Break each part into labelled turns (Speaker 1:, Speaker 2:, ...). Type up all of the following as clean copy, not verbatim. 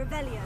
Speaker 1: Revelio.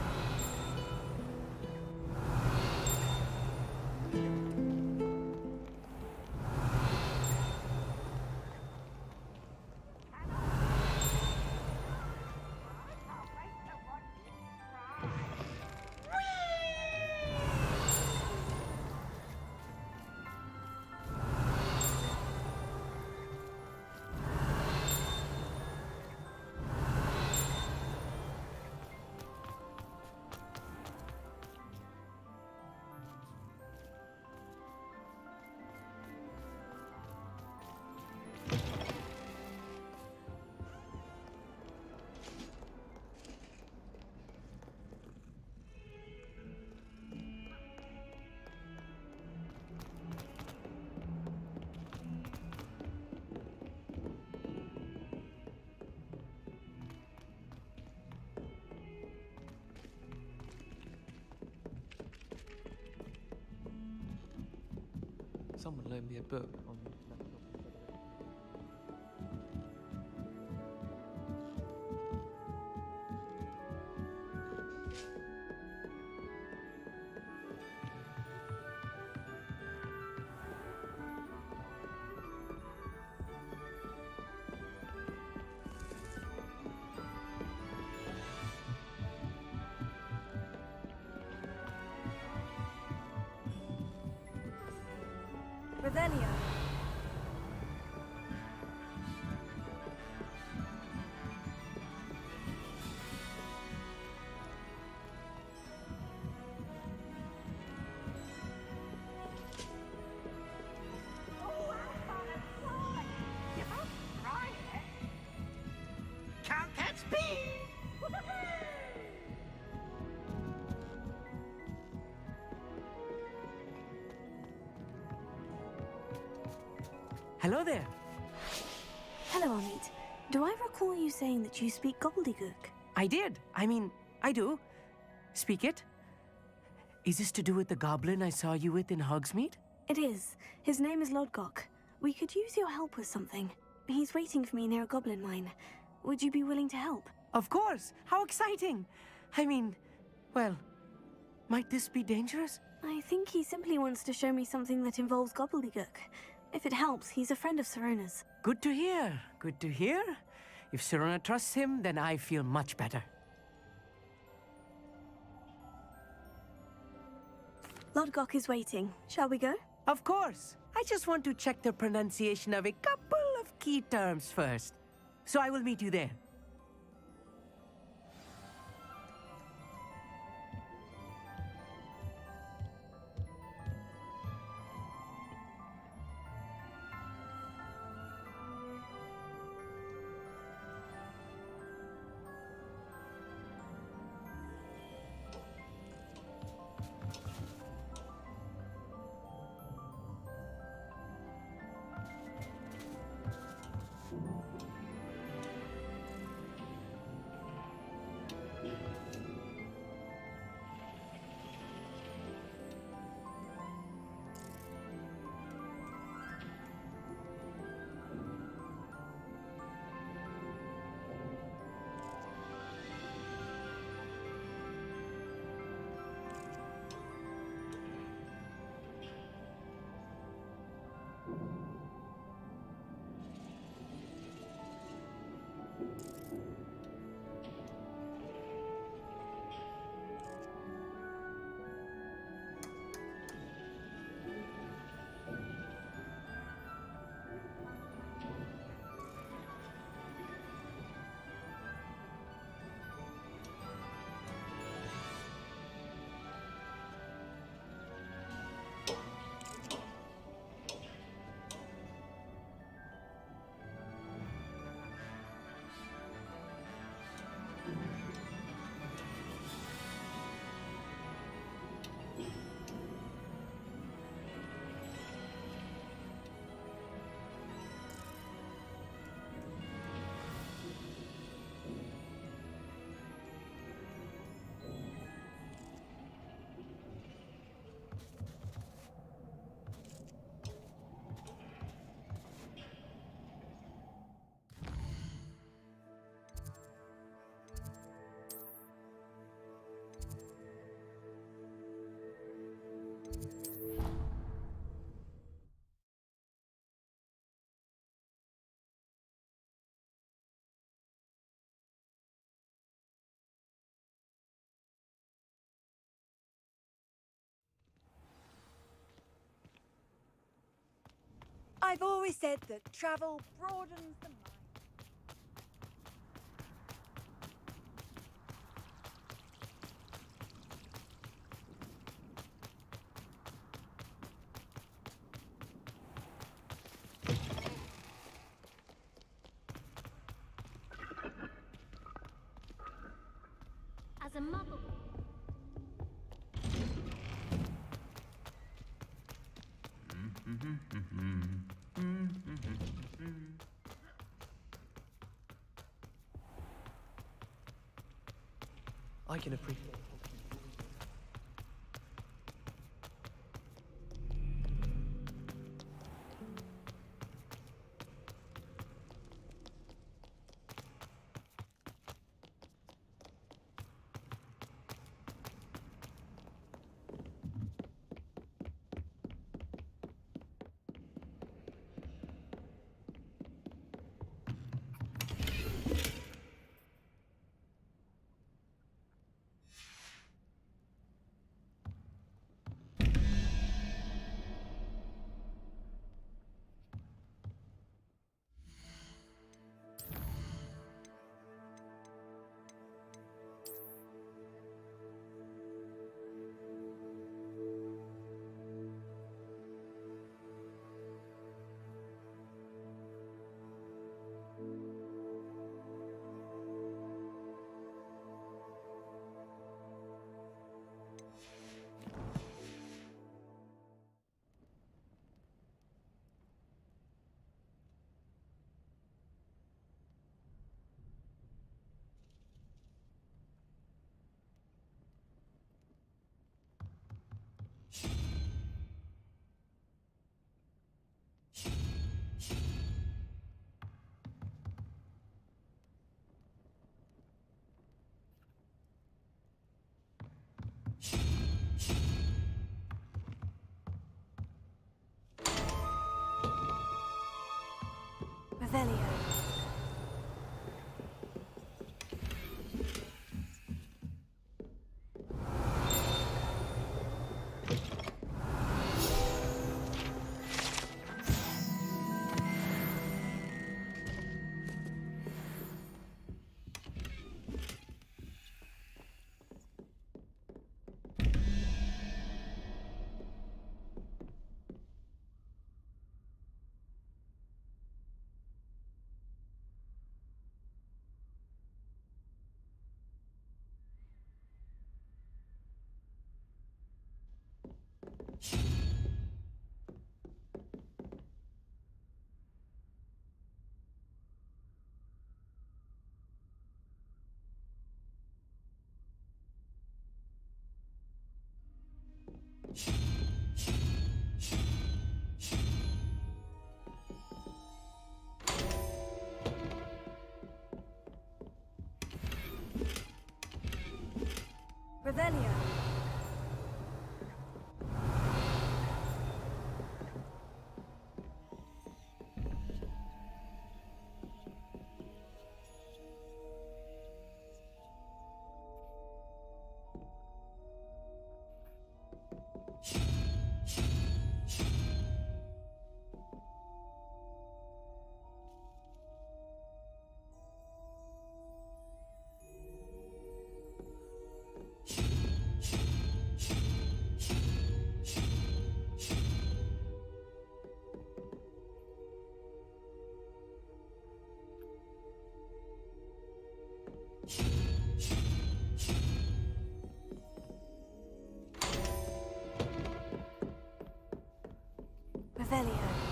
Speaker 2: Someone loaned me a book on
Speaker 1: Revelio.
Speaker 3: Can't catch me!
Speaker 4: Hello there.
Speaker 5: Hello, Amit. Do I recall you saying that you speak gobbledygook?
Speaker 4: I did. I do. Speak it. Is this to do with the goblin I saw you with in Hogsmeade?
Speaker 5: It is. His name is Lodgok. We could use your help with something. He's waiting for me near a goblin mine. Would you be willing to help?
Speaker 4: Of course. How exciting. Well, might this be dangerous?
Speaker 5: I think he simply wants to show me something that involves gobbledygook. If it helps, he's a friend of Sirona's.
Speaker 4: Good to hear. Good to hear. If Sirona trusts him, then I feel much better.
Speaker 5: Lodgok is waiting. Shall we go?
Speaker 4: Of course. I just want to check the pronunciation of a couple of key terms first. So I will meet you there.
Speaker 1: I've always said that travel broadens the mind.
Speaker 3: As a mother.
Speaker 2: I can appreciate.
Speaker 1: Revelio. Revelio. Revelio.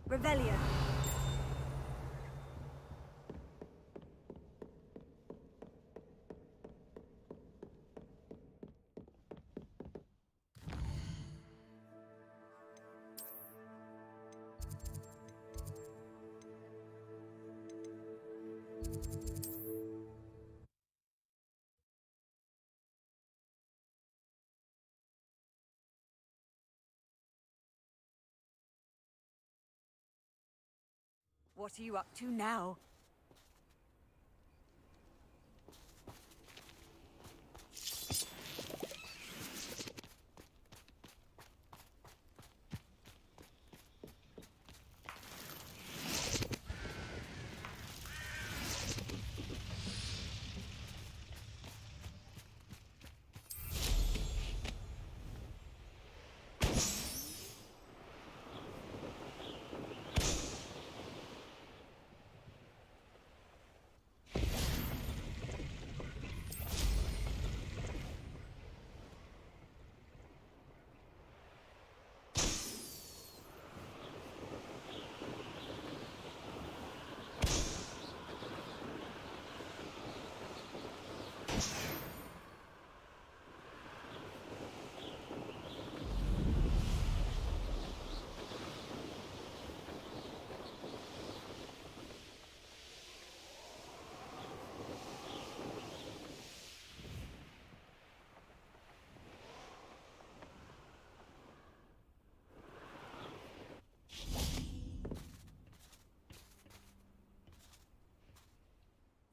Speaker 1: Revelio. What are you up to now?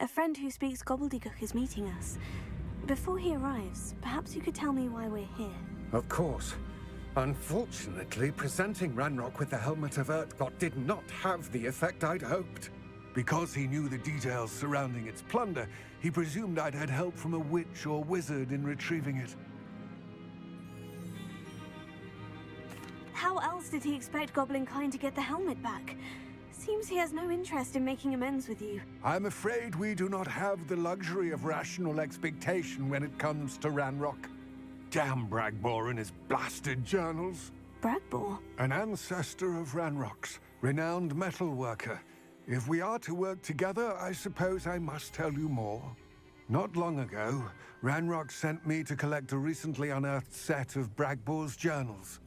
Speaker 5: A friend who speaks gobbledygook is meeting us. Before he arrives, perhaps you could tell me why we're here.
Speaker 6: Of course. Unfortunately, presenting Ranrock with the Helmet of Urtkot did not have the effect I'd hoped. Because he knew the details surrounding its plunder, he presumed I'd had help from a witch or wizard in retrieving it.
Speaker 5: How else did he expect Goblinkind to get the helmet back? Seems he has no interest in making amends with you.
Speaker 6: I'm afraid we do not have the luxury of rational expectation when it comes to Ranrock. Damn Bragbor and his blasted journals.
Speaker 5: Bragbor?
Speaker 6: An ancestor of Ranrock's, renowned metal worker. If we are to work together, I suppose I must tell you more. Not long ago, Ranrock sent me to collect a recently unearthed set of Bragbor's journals.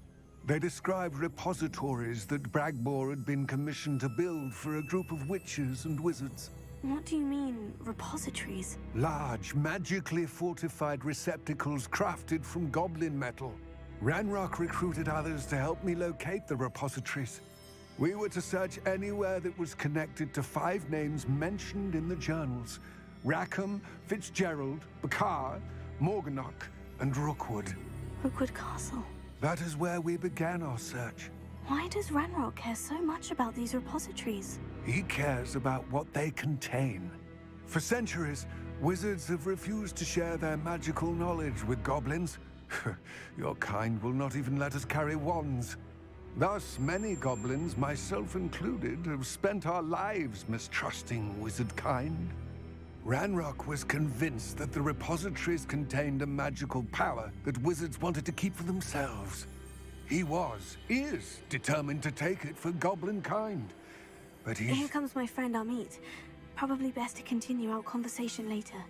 Speaker 6: They described repositories that Bragbor had been commissioned to build for a group of witches and wizards.
Speaker 5: What do you mean, repositories?
Speaker 6: Large, magically fortified receptacles crafted from goblin metal. Ranrock recruited others to help me locate the repositories. We were to search anywhere that was connected to 5 names mentioned in the journals: Rackham, Fitzgerald, Bakar, Morganach, and Rookwood.
Speaker 5: Rookwood Castle.
Speaker 6: That is where we began our search.
Speaker 5: Why does Ranrock care so much about these repositories?
Speaker 6: He cares about what they contain. For centuries, wizards have refused to share their magical knowledge with goblins. Your kind will not even let us carry wands. Thus, many goblins, myself included, have spent our lives mistrusting wizard kind. Ranrock was convinced that the repositories contained a magical power that wizards wanted to keep for themselves. He is determined to take it for goblin kind. But
Speaker 5: Here comes my friend Amit. Probably best to continue our conversation later.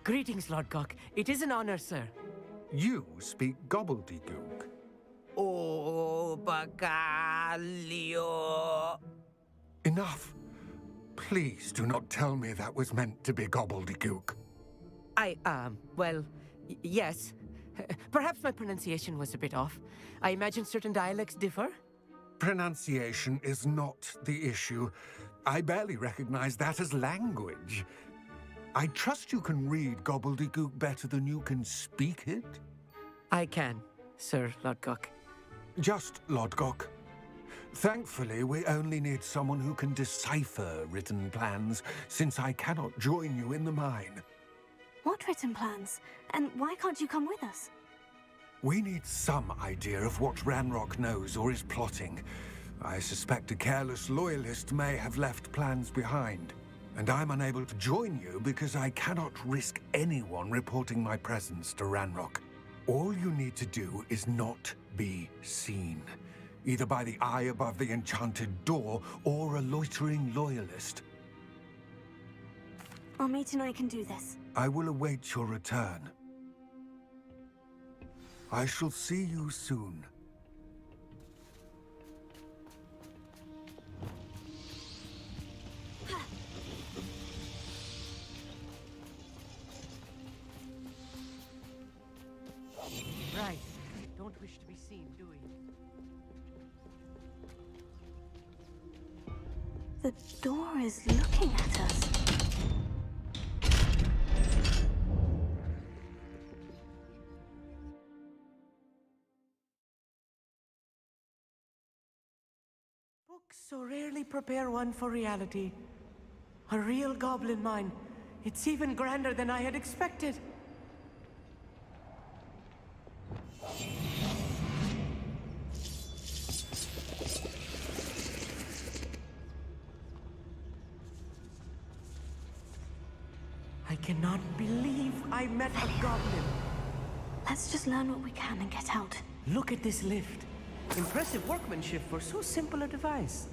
Speaker 4: Greetings, Lord Gok. It is an honor, sir.
Speaker 6: You speak gobbledygook.
Speaker 4: Oh, Bagalio.
Speaker 6: Enough. Please do not tell me that was meant to be gobbledygook.
Speaker 4: Yes. Perhaps my pronunciation was a bit off. I imagine certain dialects differ.
Speaker 6: Pronunciation is not the issue. I barely recognize that as language. I trust you can read gobbledygook better than you can speak it?
Speaker 4: I can, Sir Lodgok.
Speaker 6: Just Lodgok. Thankfully, we only need someone who can decipher written plans, since I cannot join you in the mine.
Speaker 5: What written plans? And why can't you come with us?
Speaker 6: We need some idea of what Ranrock knows or is plotting. I suspect a careless loyalist may have left plans behind. And I'm unable to join you because I cannot risk anyone reporting my presence to Ranrock. All you need to do is not be seen, either by the eye above the enchanted door or a loitering loyalist.
Speaker 5: Amit and I can do this.
Speaker 6: I will await your return. I shall see you soon.
Speaker 4: Right. Don't wish to be seen, do we?
Speaker 5: The door is looking at us.
Speaker 4: Books so rarely prepare one for reality. A real goblin mine. It's even grander than I had expected. I cannot believe I met a goblin.
Speaker 5: Let's just learn what we can and get out.
Speaker 4: Look at this lift. Impressive workmanship for so simple a device.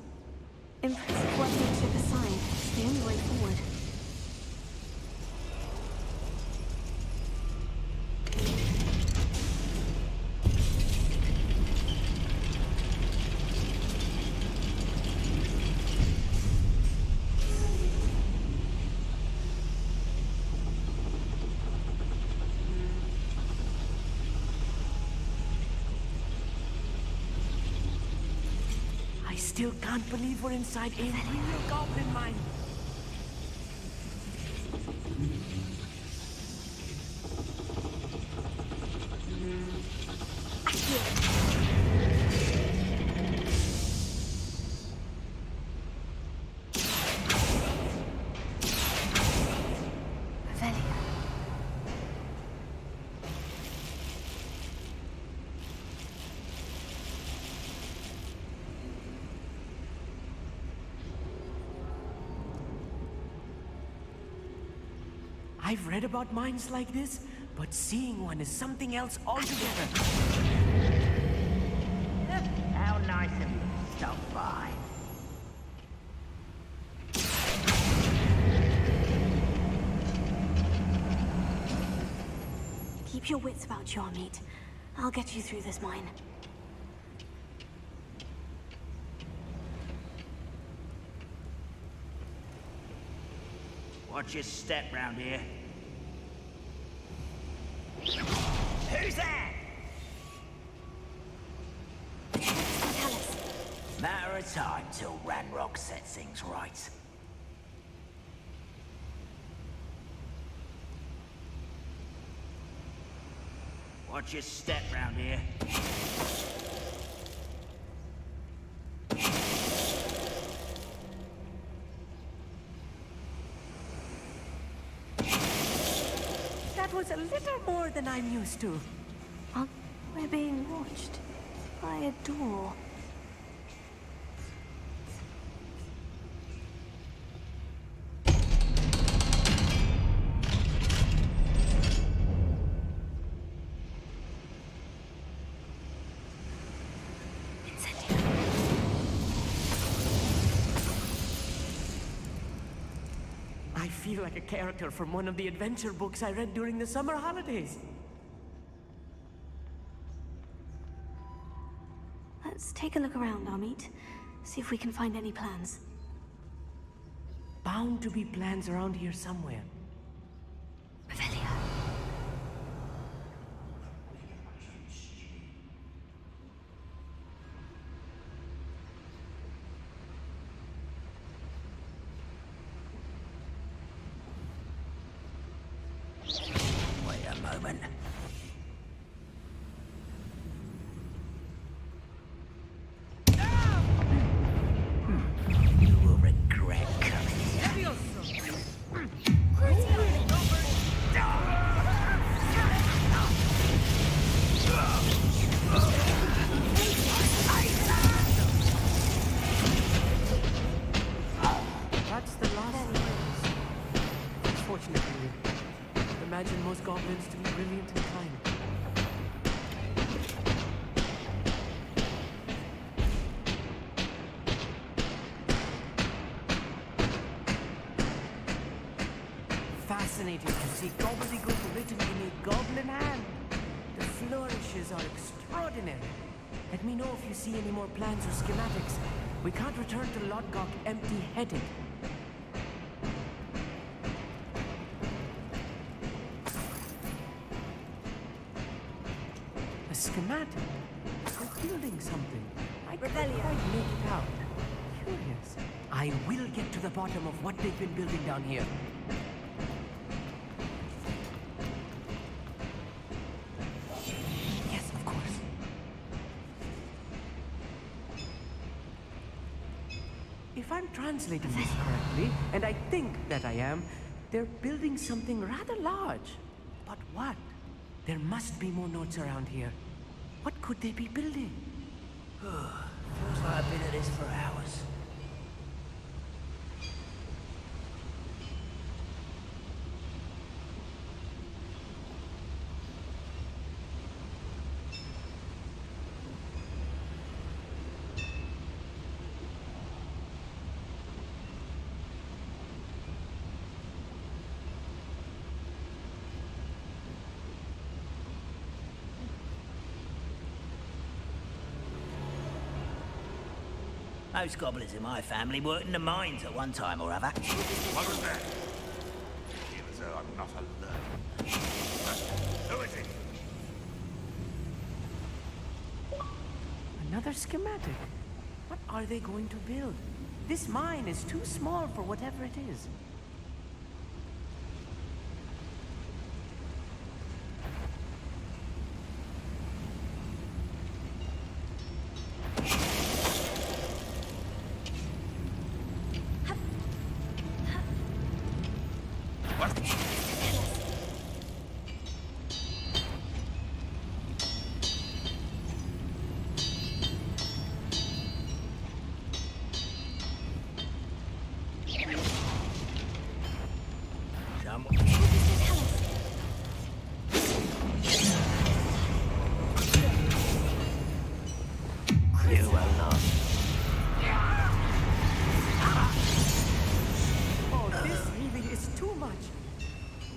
Speaker 5: Impressive workmanship aside, it's the only way forward.
Speaker 4: I still can't believe we're inside a real goblin mine.
Speaker 5: Revelio.
Speaker 4: I've read about mines like this, but seeing one is something else altogether.
Speaker 7: How nice of you to stop by.
Speaker 5: Keep your wits about you, Amit. I'll get you through this mine.
Speaker 7: Watch your step round here. Who's that?
Speaker 5: Tell us.
Speaker 7: Matter of time till Ranrock sets things right. Watch your step round here.
Speaker 4: That was a little more than I'm used to.
Speaker 5: Well, we're being watched by a door.
Speaker 4: I feel like a character from one of the adventure books I read during the summer holidays.
Speaker 5: Let's take a look around, Amit. See if we can find any plans.
Speaker 4: Bound to be plans around here somewhere.
Speaker 5: Revelio.
Speaker 7: Wait a moment. You will regret coming here.
Speaker 4: That's the last news. Unfortunately, I imagine most goblins to be brilliant and kind. Fascinating to see gobbledygook written in a goblin hand. The flourishes are extraordinary. Let me know if you see any more plans or schematics. We can't return to Lodgok empty-headed. A schematic? For building something. I can't
Speaker 1: Revelio.
Speaker 4: quite make it out. curious. I will get to the bottom of what they've been building down here. Yes, of course. If I'm translating this correctly, and I think that I am, they're building something rather large. But what? There must be more notes around here. What could they be building?
Speaker 7: Feels like I've been at this for hours. Most goblins in my family worked in the mines at one time or other.
Speaker 8: What was that? Feel as though I'm not alone. Who is it?
Speaker 4: Another schematic. What are they going to build? This mine is too small for whatever it is. Oh, this really is too much.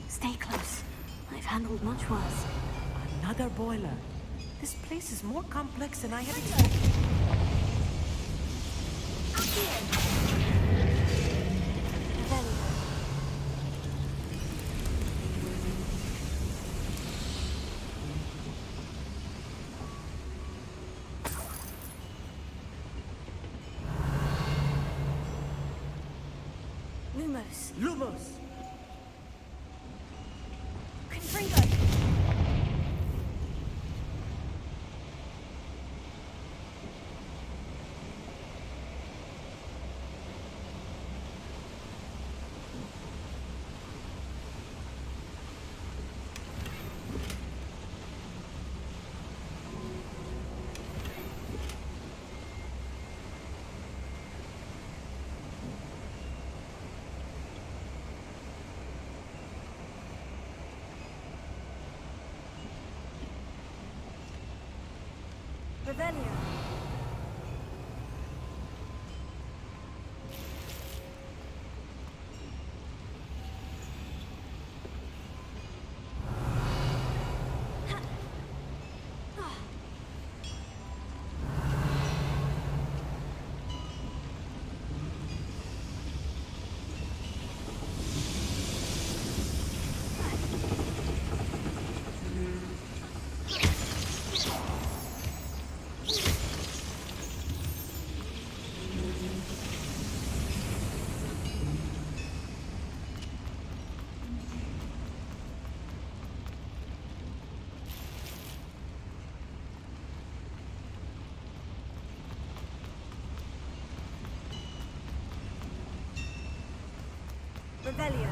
Speaker 5: Stay close. I've handled much worse.
Speaker 4: Another boiler. This place is more complex than I had expected.
Speaker 5: Lumos.
Speaker 4: Lumos!
Speaker 1: Confringo. Revelio. Revelio.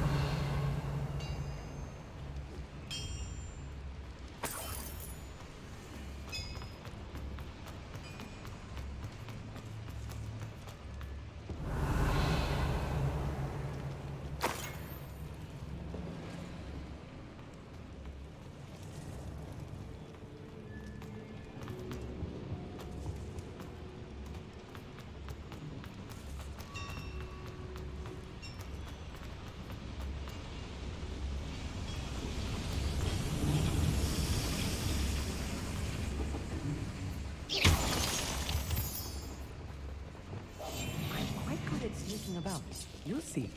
Speaker 4: About. You'll see.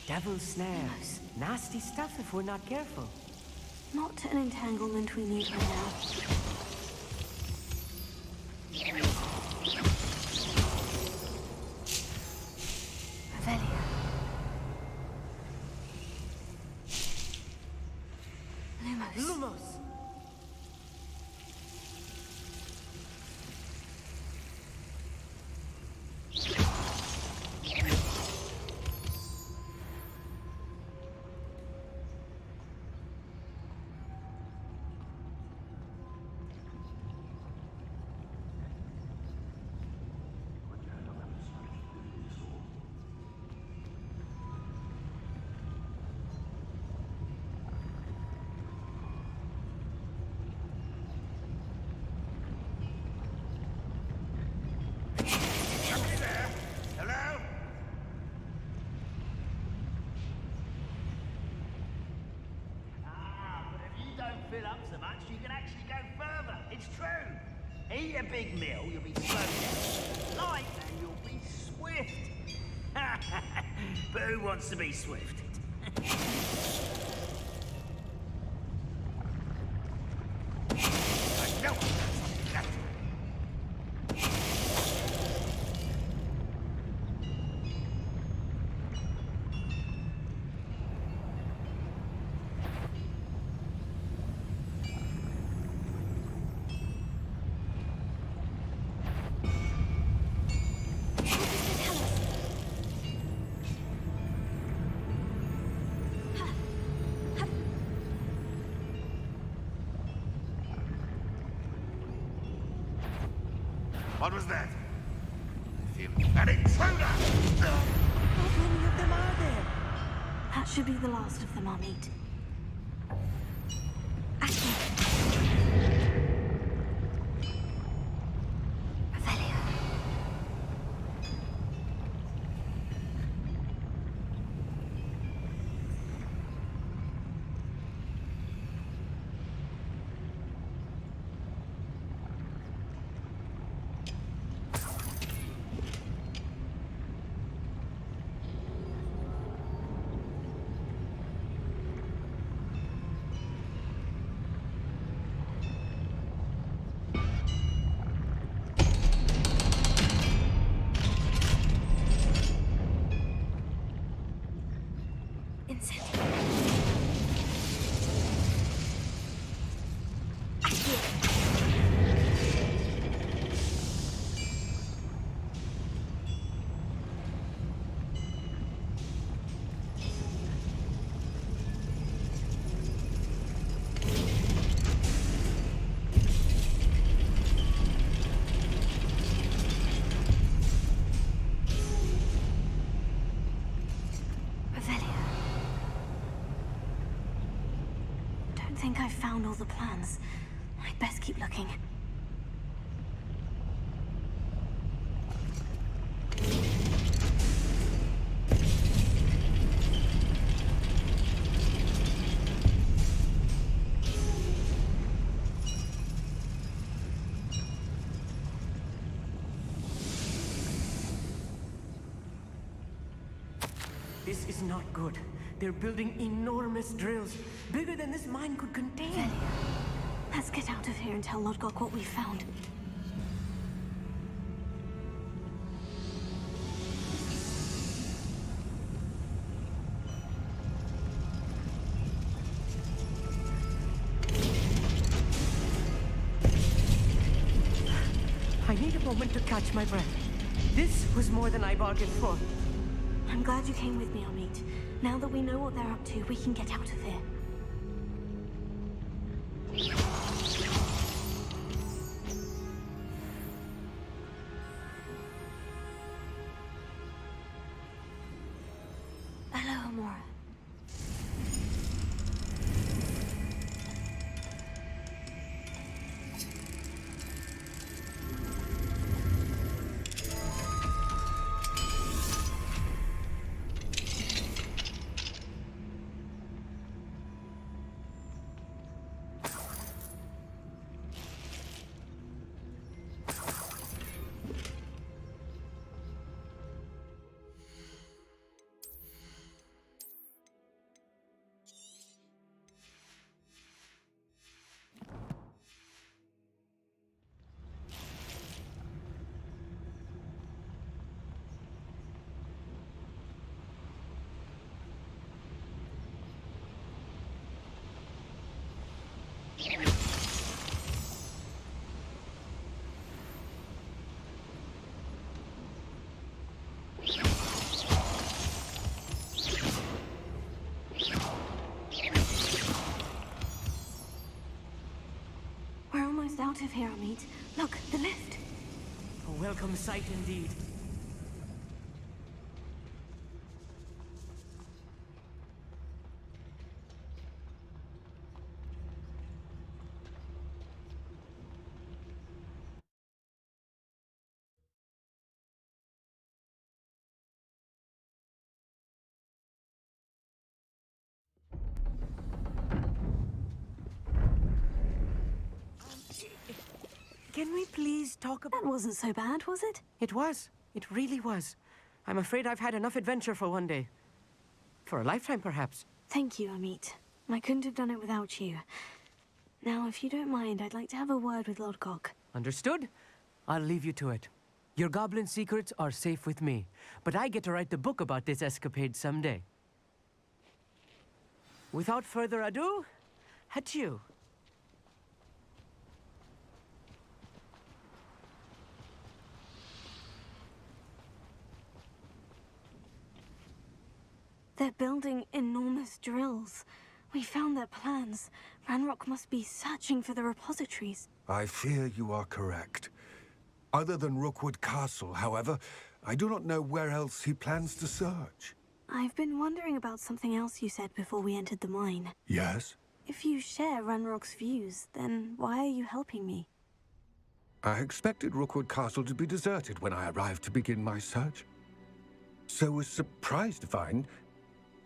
Speaker 4: Devil snares. Nasty stuff if we're not careful.
Speaker 5: Not an entanglement we need right now. Lumos.
Speaker 4: Lumos!
Speaker 8: Somebody there? Hello?
Speaker 7: But if you don't fill up so much, you can actually go further. It's true. Eat a big meal, you'll be slowed down. Light, and you'll be swift. But who wants to be swift?
Speaker 8: I know I've got something left. What was that? I feel an intruder!
Speaker 4: How many of them are there?
Speaker 5: That should be the last of them, Amit. Accio. Revelio. Incendio. Accio. Revelio. Don't think I've found all the plans. I'd best keep looking.
Speaker 4: This is not good. They're building enormous drills, bigger than this mine could contain.
Speaker 5: Let's get out of here and tell Lodgok what we found.
Speaker 4: I need a moment to catch my breath. This was more than I bargained for.
Speaker 5: I'm glad you came with me, Amit. Now that we know what they're up to, we can get out of here. Hello, Amora. We're almost out of here, Amit. Look, the lift.
Speaker 4: A welcome sight indeed. Can we please talk about...
Speaker 5: That wasn't so bad, was it?
Speaker 4: It was. It really was. I'm afraid I've had enough adventure for one day. For a lifetime, perhaps.
Speaker 5: Thank you, Amit. I couldn't have done it without you. Now, if you don't mind, I'd like to have a word with Lodgok.
Speaker 4: Understood? I'll leave you to it. Your goblin secrets are safe with me, but I get to write the book about this escapade someday. Without further ado, adieu.
Speaker 5: They're building enormous drills. We found their plans. Ranrock must be searching for the repositories.
Speaker 6: I fear you are correct. Other than Rookwood Castle, however, I do not know where else he plans to search.
Speaker 5: I've been wondering about something else you said before we entered the mine.
Speaker 6: Yes?
Speaker 5: If you share Ranrock's views, then why are you helping me?
Speaker 6: I expected Rookwood Castle to be deserted when I arrived to begin my search. So was surprised to find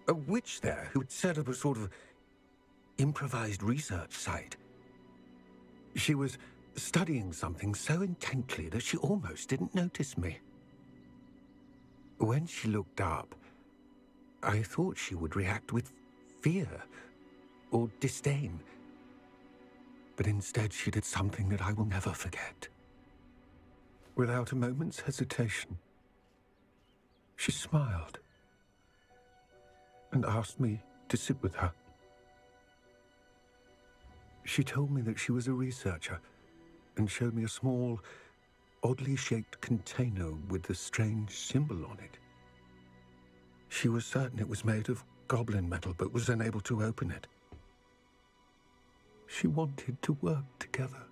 Speaker 6: a witch there who had set up a sort of improvised research site. She was studying something so intently that she almost didn't notice me. When she looked up, I thought she would react with fear or disdain. But instead she did something that I will never forget. Without a moment's hesitation, she smiled and asked me to sit with her. She told me that she was a researcher and showed me a small, oddly shaped container with a strange symbol on it. She was certain it was made of goblin metal, but was unable to open it. She wanted to work together.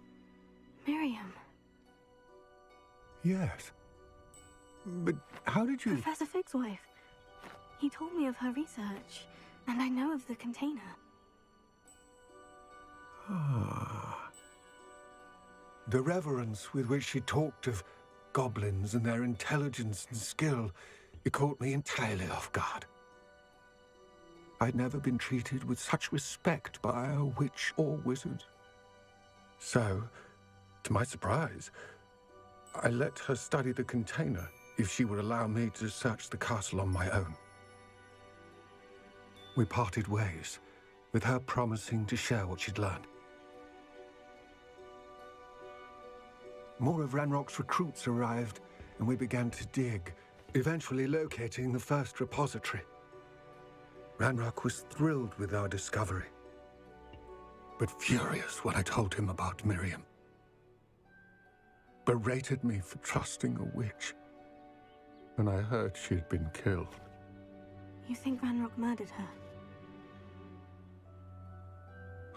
Speaker 5: Miriam.
Speaker 6: Yes. But how did you...
Speaker 5: Professor Fig's wife. He told me of her research, and I know of the container.
Speaker 6: Ah. The reverence with which she talked of goblins and their intelligence and skill, it caught me entirely off guard. I'd never been treated with such respect by a witch or wizard. So, to my surprise, I let her study the container if she would allow me to search the castle on my own. We parted ways, with her promising to share what she'd learned. More of Ranrock's recruits arrived, and we began to dig, eventually locating the first repository. Ranrock was thrilled with our discovery, but furious when I told him about Miriam. Berated me for trusting a witch, and I heard she had been killed.
Speaker 5: You think Ranrock murdered her?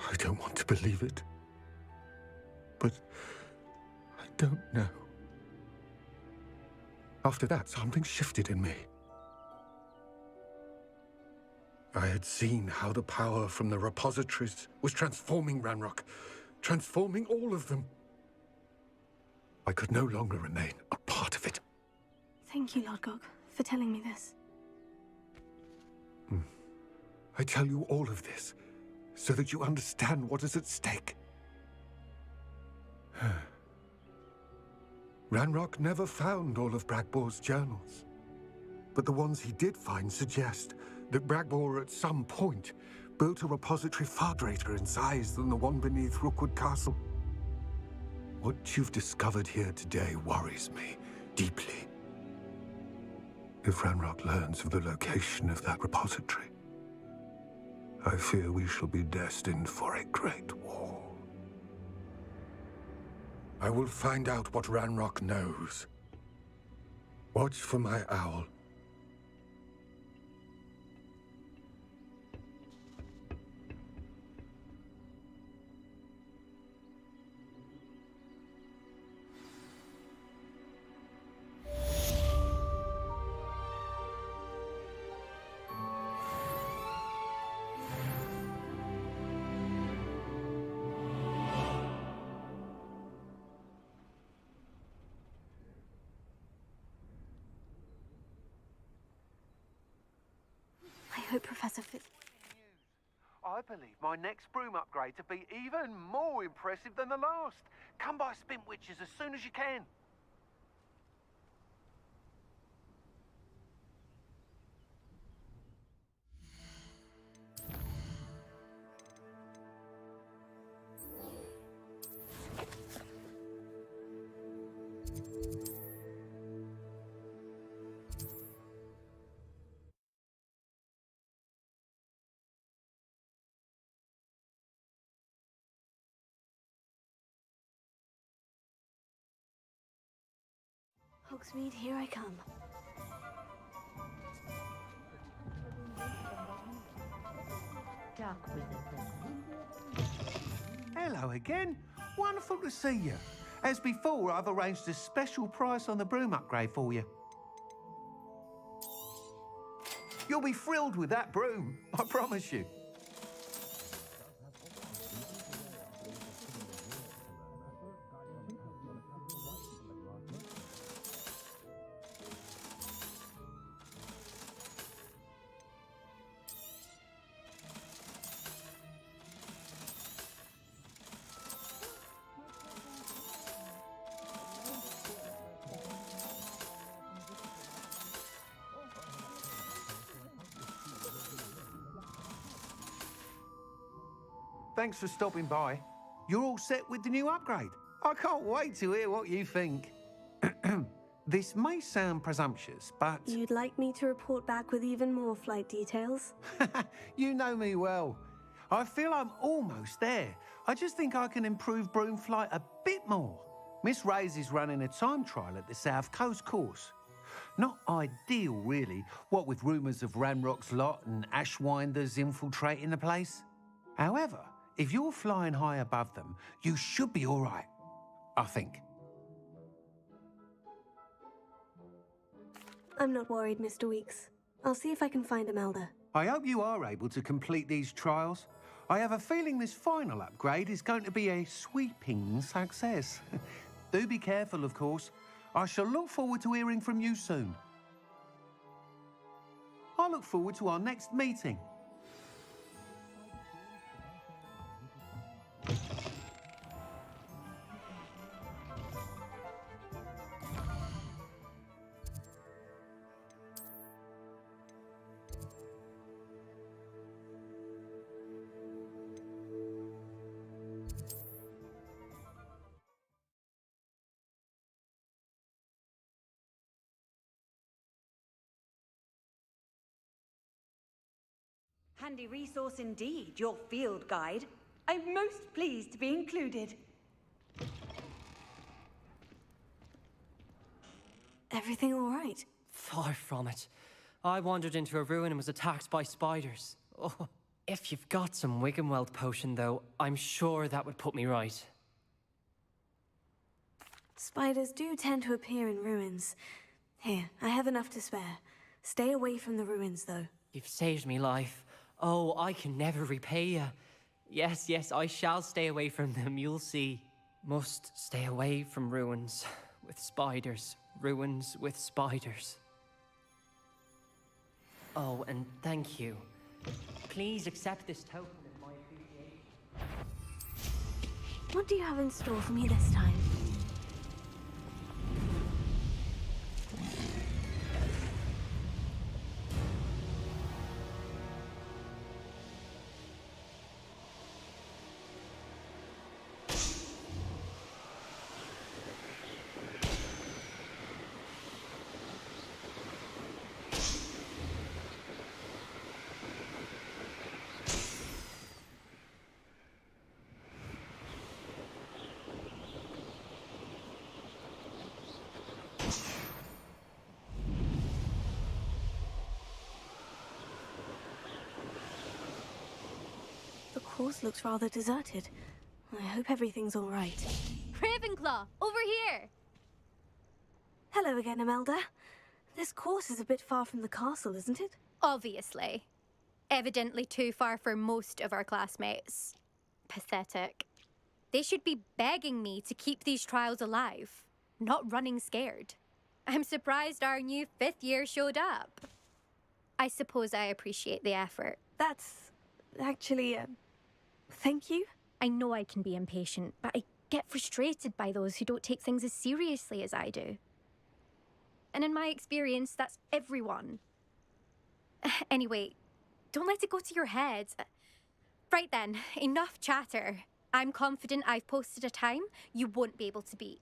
Speaker 6: I don't want to believe it, but I don't know. After that, something shifted in me. I had seen how the power from the repositories was transforming Ranrock, transforming all of them. I could no longer remain a part of it.
Speaker 5: Thank you, Lodgok, for telling me this.
Speaker 6: I tell you all of this so that you understand what is at stake. Ranrock never found all of Bragbor's journals, but the ones he did find suggest that Bragbor at some point built a repository far greater in size than the one beneath Rookwood Castle. What you've discovered here today worries me deeply. If Ranrock learns of the location of that repository, I fear we shall be destined for a great war. I will find out what Ranrock knows. Watch for my owl.
Speaker 5: I hope Professor Fitz...
Speaker 9: I believe my next broom upgrade to be even more impressive than the last. Come by Spintwitches as soon as you can.
Speaker 5: Hogsmeade, here I come.
Speaker 4: Dark wizard.
Speaker 9: Hello again. Wonderful to see you. As before, I've arranged a special price on the broom upgrade for you. You'll be thrilled with that broom, I promise you. Thanks for stopping by. You're all set with the new upgrade. I can't wait to hear what you think. This may sound presumptuous, but...
Speaker 5: You'd like me to report back with even more flight details?
Speaker 9: You know me well. I feel I'm almost there. I just think I can improve broom flight a bit more. Miss Ray's is running a time trial at the South Coast course. Not ideal, really, what with rumours of Ranrock's lot and Ashwinders infiltrating the place. However, if you're flying high above them, you should be all right, I think.
Speaker 5: I'm not worried, Mr. Weeks. I'll see if I can find Imelda.
Speaker 9: I hope you are able to complete these trials. I have a feeling this final upgrade is going to be a sweeping success. Do be careful, of course. I shall look forward to hearing from you soon. I look forward to our next meeting.
Speaker 1: Handy resource indeed, your field guide. I'm most pleased to be included.
Speaker 5: Everything all right?
Speaker 10: Far from it. I wandered into a ruin and was attacked by spiders. Oh, if you've got some Wiggenweld potion, though, I'm sure that would put me right.
Speaker 5: Spiders do tend to appear in ruins. Here, I have enough to spare. Stay away from the ruins, though.
Speaker 10: You've saved me life. Oh, I can never repay you. Yes, yes, I shall stay away from them, you'll see. Must stay away from ruins with spiders. Ruins with spiders. Oh, and thank you. Please accept this token of my appreciation.
Speaker 5: What do you have in store for me this time? course looks rather deserted. I hope everything's all right.
Speaker 3: Ravenclaw, over here!
Speaker 5: Hello again, Imelda. This course is a bit far from the castle, isn't it?
Speaker 3: Obviously. Evidently too far for most of our classmates. Pathetic. They should be begging me to keep these trials alive, not running scared. I'm surprised our new 5th year showed up. I suppose I appreciate the effort.
Speaker 5: That's actually, thank you.
Speaker 3: I know I can be impatient, but I get frustrated by those who don't take things as seriously as I do. And in my experience, that's everyone. Anyway, don't let it go to your head. Right then, enough chatter. I'm confident I've posted a time you won't be able to beat.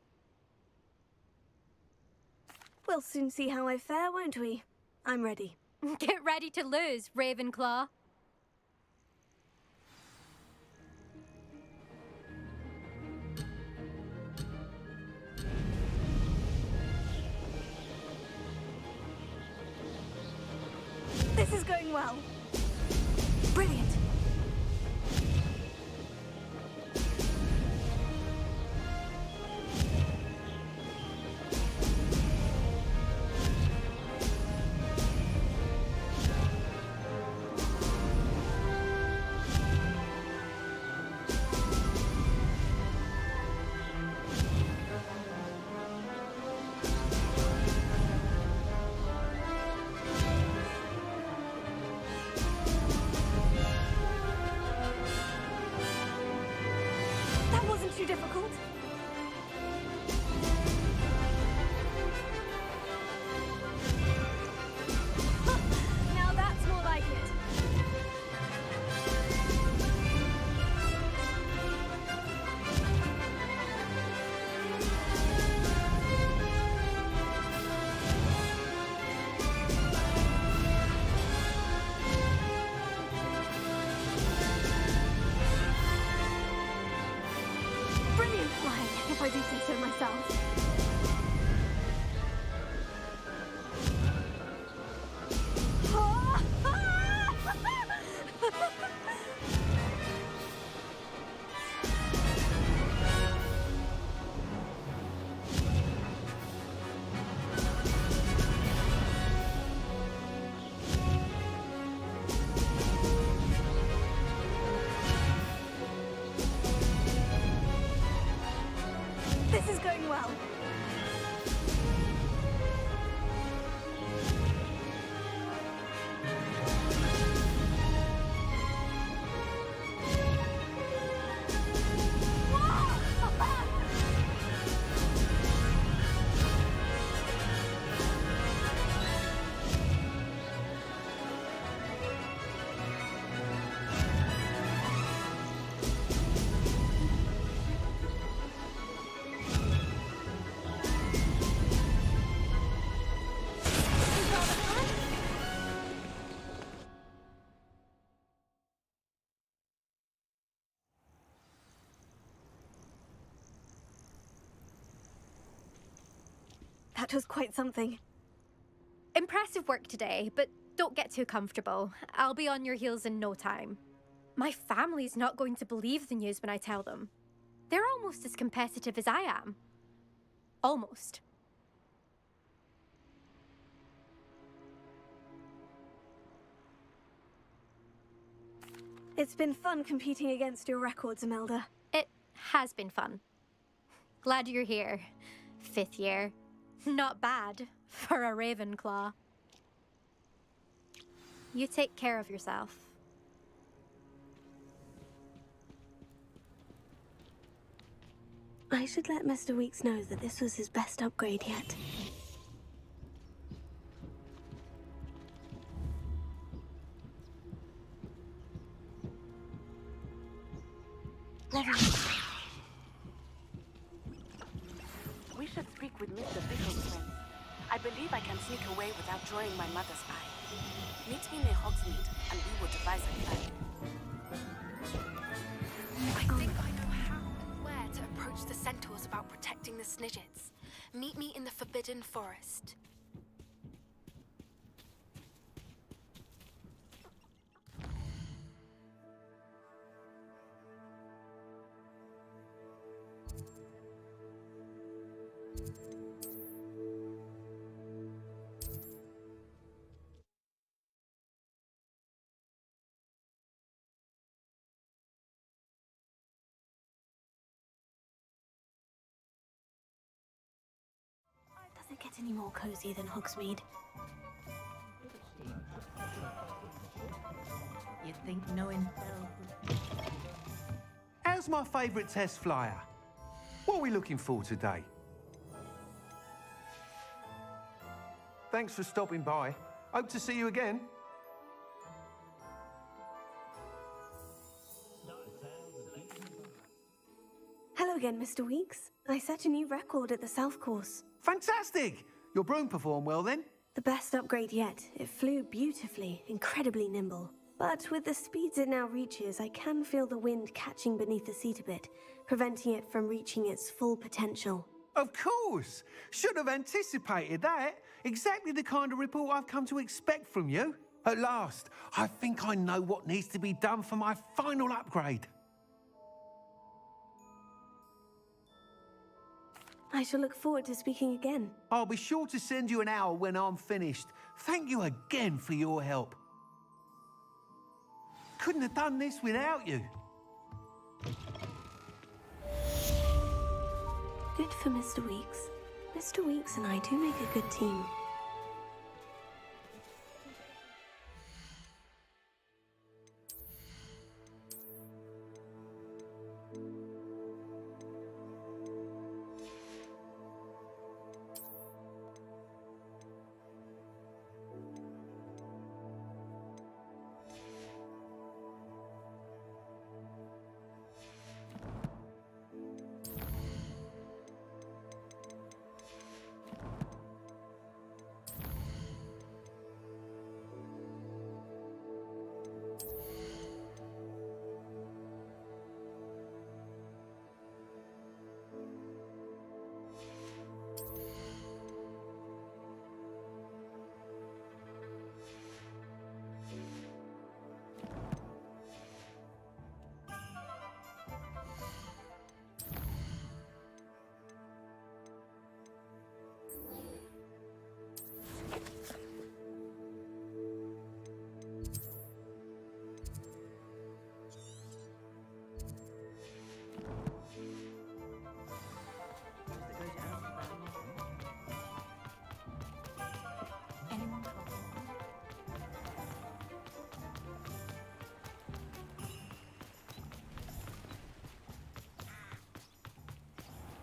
Speaker 5: We'll soon see how I fare, won't we? I'm ready.
Speaker 3: Get ready to lose, Ravenclaw.
Speaker 5: This is going well. Brilliant. Too difficult? Now that's more like it. Brilliant flying, if I do say so myself. This is going well. That was quite something.
Speaker 3: Impressive work today, but don't get too comfortable. I'll be on your heels in no time. My family's not going to believe the news when I tell them. They're almost as competitive as I am. Almost.
Speaker 5: It's been fun competing against your records, Imelda.
Speaker 3: It has been fun. Glad you're here. 5th year. Not bad for a Ravenclaw. You take care of yourself.
Speaker 5: I should let Mr. Weeks know that this was his best upgrade yet.
Speaker 11: We should speak with Mr. Bicklesmith. I believe I can sneak away without drawing my mother's eye. Meet me near Hogsmeade, and we will devise a plan.
Speaker 12: I think I know how and where to approach the centaurs about protecting the Snidgets. Meet me in the Forbidden Forest.
Speaker 5: any more cozy than Hogsmeade.
Speaker 11: You'd think knowing
Speaker 9: How's my favourite test flyer? What are we looking for today? Thanks for stopping by. Hope to see you again.
Speaker 5: Hello again, Mr. Weeks. I set a new record at the South Course.
Speaker 9: Fantastic! Your broom performed well then?
Speaker 5: The best upgrade yet. It flew beautifully, incredibly nimble. But with the speeds it now reaches, I can feel the wind catching beneath the seat a bit, preventing it from reaching its full potential.
Speaker 9: Of course! Should have anticipated that. Exactly the kind of report I've come to expect from you. At last, I think I know what needs to be done for my final upgrade.
Speaker 5: I shall look forward to speaking again.
Speaker 9: I'll be sure to send you an hour when I'm finished. Thank you again for your help. Couldn't have done this without you.
Speaker 5: Good for Mr. Weeks. Mr. Weeks and I do make a good team.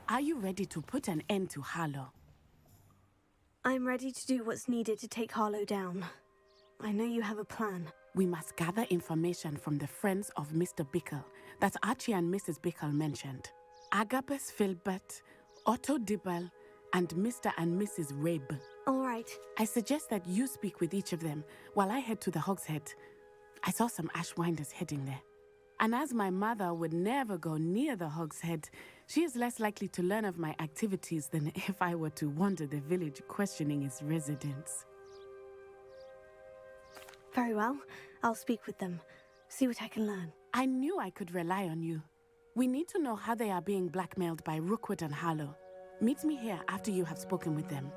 Speaker 11: Are you ready to put an end to Harlow?
Speaker 5: I'm ready to do what's needed to take Harlow down. I know you have a plan.
Speaker 11: We must gather information from the friends of Mr. Bickle that Archie and Mrs. Bickle mentioned. Agabus Filbert, Otto Dibble, and Mr. and Mrs. Rabe.
Speaker 5: All right.
Speaker 11: I suggest that you speak with each of them while I head to the Hogshead. I saw some Ashwinders heading there. And as my mother would never go near the Hogshead, she is less likely to learn of my activities than if I were to wander the village questioning its residents.
Speaker 5: Very well. I'll speak with them. See what I can learn.
Speaker 11: I knew I could rely on you. We need to know how they are being blackmailed by Rookwood and Harlow. Meet me here after you have spoken with them.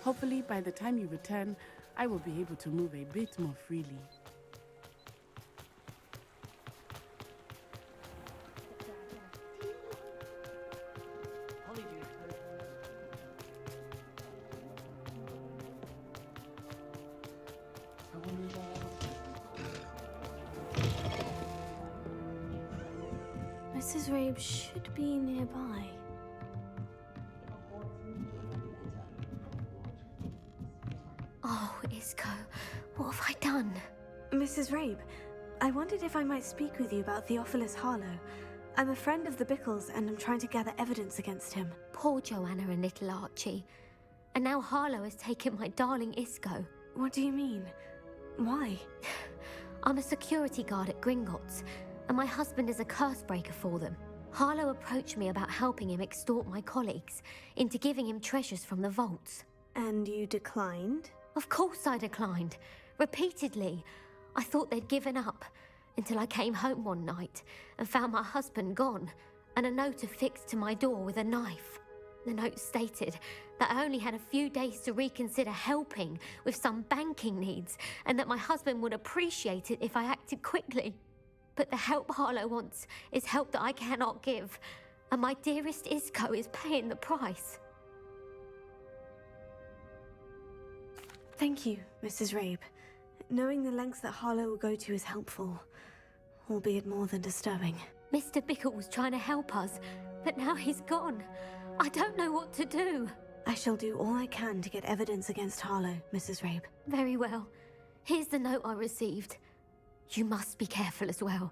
Speaker 11: Hopefully, by the time you return, I will be able to move a bit more freely.
Speaker 5: Mrs. Rabe should be nearby.
Speaker 3: Oh, Isco, what have I done?
Speaker 5: Mrs. Rabe, I wondered if I might speak with you about Theophilus Harlow. I'm a friend of the Bickles and I'm trying to gather evidence against him.
Speaker 3: Poor Joanna and little Archie. And now Harlow has taken my darling Isco.
Speaker 5: What do you mean? Why?
Speaker 3: I'm a security guard at Gringotts, and my husband is a curse breaker for them. Harlow approached me about helping him extort my colleagues into giving him treasures from the vaults.
Speaker 5: And you declined?
Speaker 3: Of course I declined. Repeatedly. I thought they'd given up, until I came home one night and found my husband gone, and a note affixed to my door with a knife. The note stated that I only had a few days to reconsider helping with some banking needs, and that my husband would appreciate it if I acted quickly. But the help Harlow wants is help that I cannot give, and my dearest Isco is paying the price.
Speaker 5: Thank you, Mrs. Rabe. Knowing the lengths that Harlow will go to is helpful, albeit more than disturbing.
Speaker 3: Mr. Bickle was trying to help us, but now he's gone. I don't know what to do.
Speaker 5: I shall do all I can to get evidence against Harlow, Mrs. Rabe.
Speaker 3: Very well. Here's the note I received. You must be careful as well.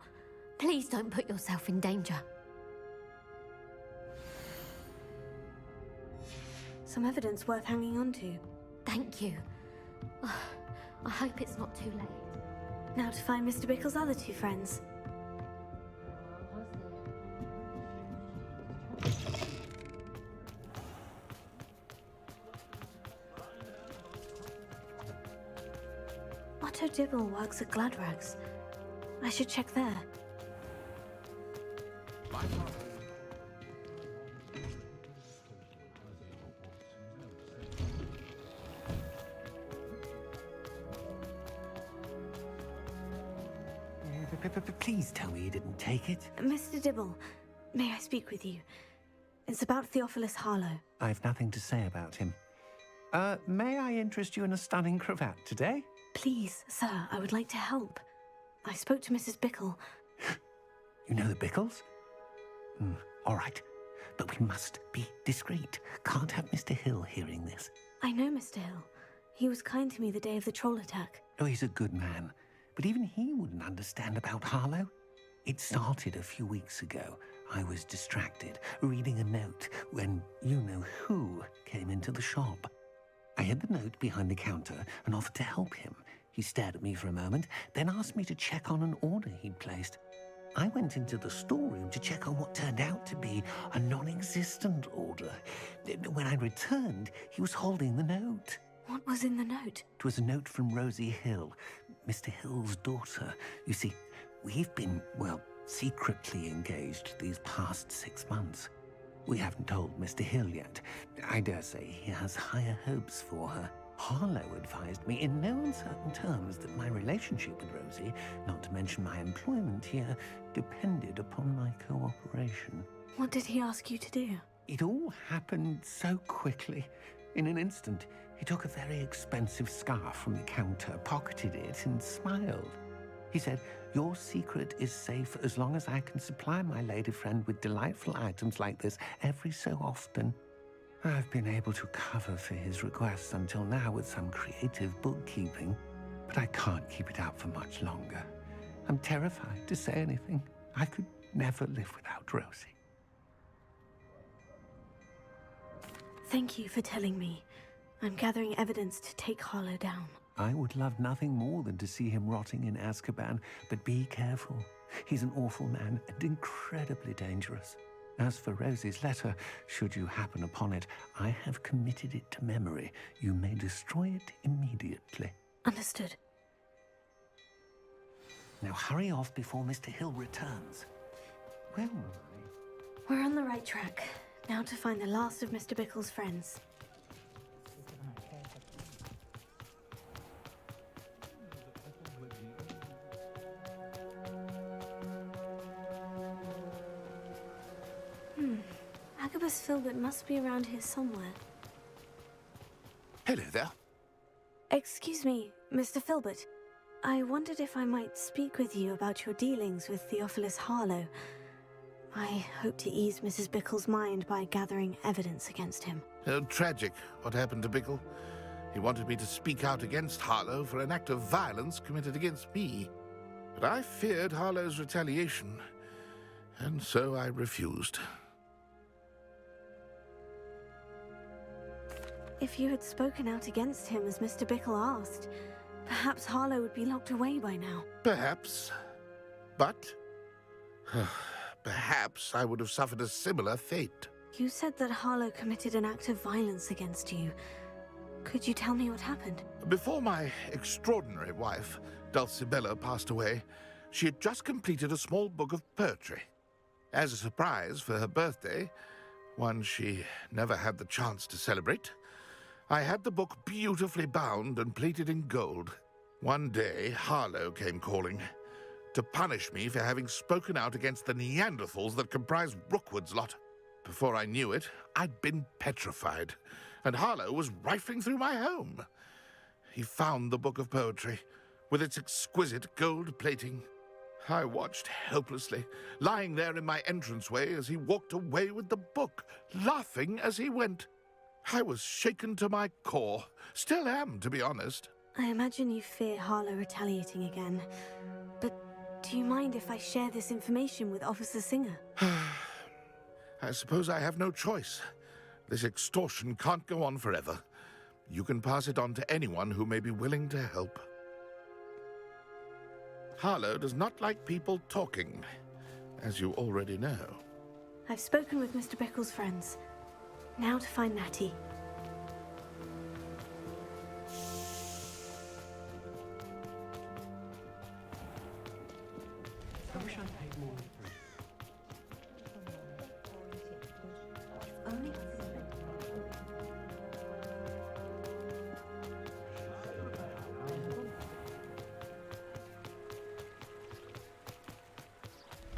Speaker 3: Please don't put yourself in danger.
Speaker 5: Some evidence worth hanging on to.
Speaker 3: Thank you. I hope it's not too late.
Speaker 5: Now to find Mr. Bickle's other two friends. Otto Dibble works at Gladrags. I should check there.
Speaker 9: Please tell me you didn't take it.
Speaker 5: Mr. Dibble, may I speak with you? It's about Theophilus Harlow.
Speaker 9: I've nothing to say about him. May I interest you in a stunning cravat today?
Speaker 5: Please, sir, I would like to help. I spoke to Mrs. Bickle.
Speaker 9: You know the Bickles? All right. But we must be discreet. Can't have Mr. Hill hearing this.
Speaker 5: I know Mr. Hill. He was kind to me the day of the troll attack.
Speaker 9: Oh, he's a good man. But even he wouldn't understand about Harlow. It started a few weeks ago. I was distracted, reading a note, when you-know-who came into the shop. I hid the note behind the counter and offered to help him. He stared at me for a moment, then asked me to check on an order he'd placed. I went into the storeroom to check on what turned out to be a non-existent order. When I returned, he was holding the note.
Speaker 5: What was in the note?
Speaker 9: It was a note from Rosie Hill, Mr. Hill's daughter. You see, we've been, well, secretly engaged these past 6 months. We haven't told Mr. Hill yet. I dare say he has higher hopes for her. Harlow advised me in no uncertain terms that my relationship with Rosie, not to mention my employment here, depended upon my cooperation.
Speaker 5: What did he ask you to do?
Speaker 9: It all happened so quickly. In an instant, he took a very expensive scarf from the counter, pocketed it, and smiled. He said, "Your secret is safe as long as I can supply my lady friend with delightful items like this every so often." I've been able to cover for his requests until now with some creative bookkeeping, but I can't keep it up for much longer. I'm terrified to say anything. I could never live without Rosie.
Speaker 5: Thank you for telling me. I'm gathering evidence to take Harlow down.
Speaker 9: I would love nothing more than to see him rotting in Azkaban, but be careful. He's an awful man and incredibly dangerous. As for Rosie's letter, should you happen upon it, I have committed it to memory. You may destroy it immediately.
Speaker 5: Understood.
Speaker 9: Now hurry off before Mr. Hill returns. Where were I?
Speaker 5: We're on the right track. Now to find the last of Mr. Bickle's friends. Agabus Filbert must be around here somewhere.
Speaker 8: Hello there.
Speaker 5: Excuse me, Mr. Filbert. I wondered if I might speak with you about your dealings with Theophilus Harlow. I hope to ease Mrs. Bickle's mind by gathering evidence against him.
Speaker 8: Tragic, what happened to Bickle. He wanted me to speak out against Harlow for an act of violence committed against me. But I feared Harlow's retaliation, and so I refused.
Speaker 5: If you had spoken out against him as Mr. Bickle asked, perhaps Harlow would be locked away by now.
Speaker 8: Perhaps. But perhaps I would have suffered a similar fate.
Speaker 5: You said that Harlow committed an act of violence against you. Could you tell me what happened?
Speaker 8: Before my extraordinary wife, Dulcibella, passed away, she had just completed a small book of poetry. As a surprise for her birthday, one she never had the chance to celebrate, I had the book beautifully bound and plated in gold. One day, Harlow came calling to punish me for having spoken out against the Neanderthals that comprise Rookwood's lot. Before I knew it, I'd been petrified, and Harlow was rifling through my home. he found the book of poetry, with its exquisite gold plating. I watched helplessly, lying there in my entranceway as he walked away with the book, laughing as he went. I was shaken to my core. Still am, to be honest.
Speaker 5: I imagine you fear Harlow retaliating again. But do you mind if I share this information with Officer Singer?
Speaker 8: I suppose I have no choice. This extortion can't go on forever. You can pass it on to anyone who may be willing to help. Harlow does not like people talking, as you already know.
Speaker 5: I've spoken with Mr. Bickle's friends. Now to find Natty.
Speaker 4: I wish I'd paid more.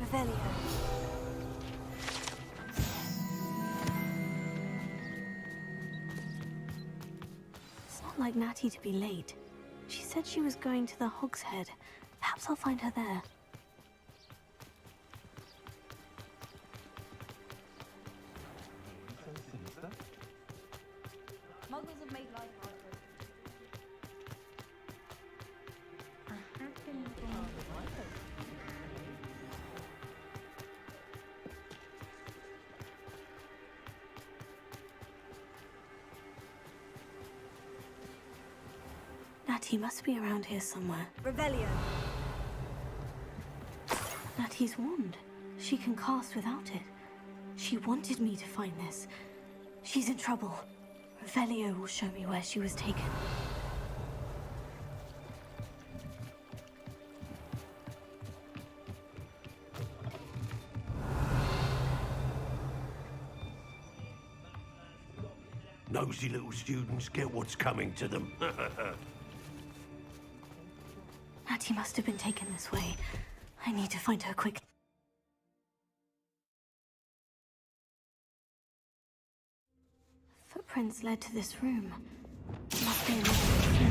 Speaker 5: Revelio. It's not like Natty to be late. She said she was going to the Hog's Head. Perhaps I'll find her there.
Speaker 1: Muggles have made life hard for
Speaker 5: Natty must be around here somewhere.
Speaker 1: Revelio.
Speaker 5: Natty's wand. She can cast without it. She wanted me to find this. She's in trouble. Revelio will show me where she was taken.
Speaker 13: Nosy little students get what's coming to them.
Speaker 5: Natty must have been taken this way. I need to find her quickly. Footprints led to this room. Must be another room.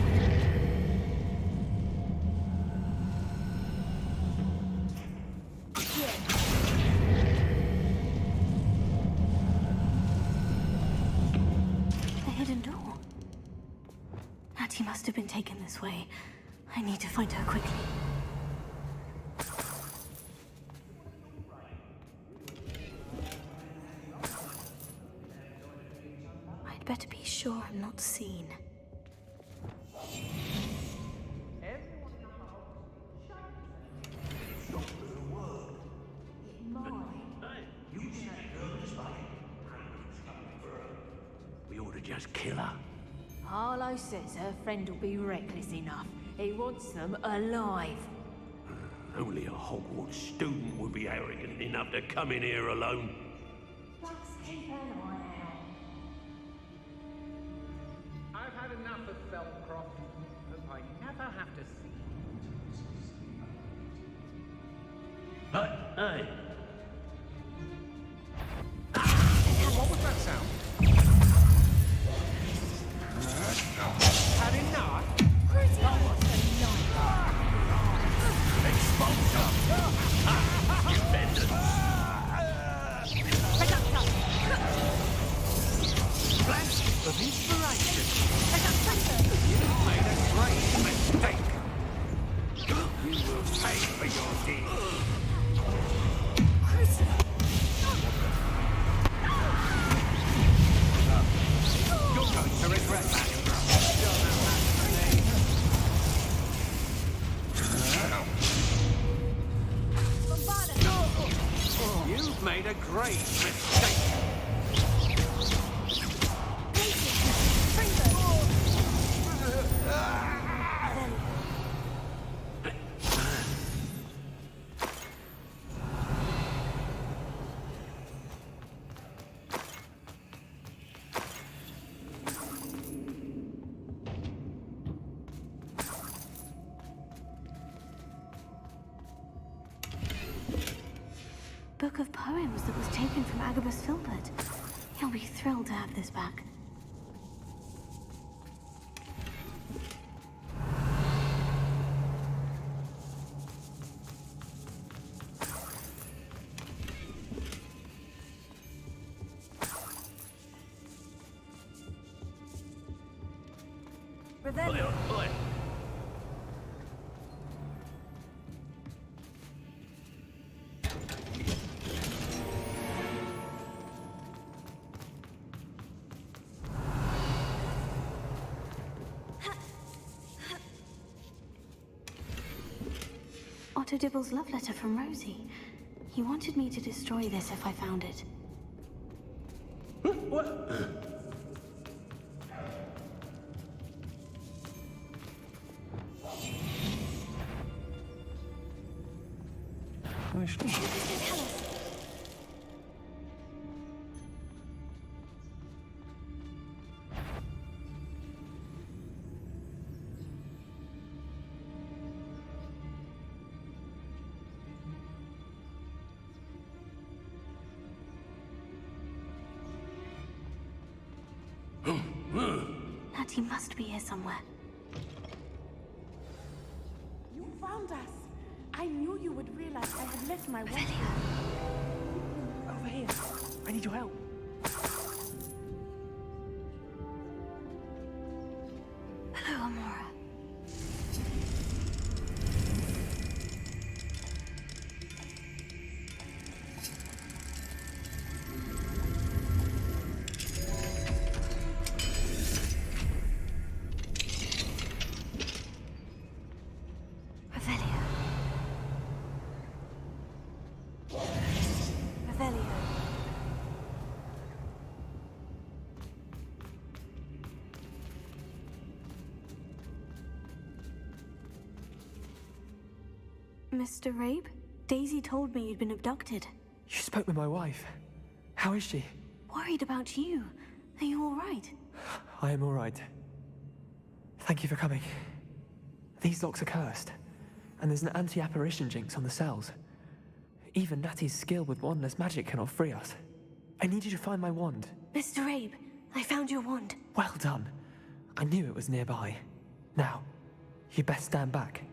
Speaker 5: The hidden door. Natty must have been taken this way. I need to find her quickly. I'd better be sure I'm not seen.
Speaker 13: We ought to just kill her.
Speaker 14: Harlow says her friend will be reckless enough. He wants them alive.
Speaker 13: Only a Hogwarts student would be arrogant enough to come in here alone.
Speaker 14: Let's keep an eye out.
Speaker 15: I've had enough of Felcroft. Hope I never have to see you.
Speaker 13: But, hey.
Speaker 15: What was that sound? Had enough?
Speaker 13: Of inspiration. You made a great mistake. You will pay for your deeds. You're going to regret that. You've made a great mistake.
Speaker 5: Book of poems that was taken from Agabus Filbert. He'll be thrilled to have this back.
Speaker 1: Revelio.
Speaker 5: Otto Dibble's love letter from Rosie. He wanted me to destroy this if I found it. Natty must be here somewhere.
Speaker 11: You found us. I knew you would realize I had left my watch.
Speaker 2: Over here. I need your help.
Speaker 5: Hello, Amora. Mr. Rabe? Daisy told me you'd been abducted.
Speaker 2: You spoke with my wife. How is she?
Speaker 5: Worried about you. Are you all right?
Speaker 2: I am all right. Thank you for coming. These locks are cursed, and there's an anti-apparition jinx on the cells. Even Natty's skill with wandless magic cannot free us. I need you to find my wand.
Speaker 5: Mr. Rabe, I found your wand.
Speaker 2: Well done. I knew it was nearby. Now, you best stand back.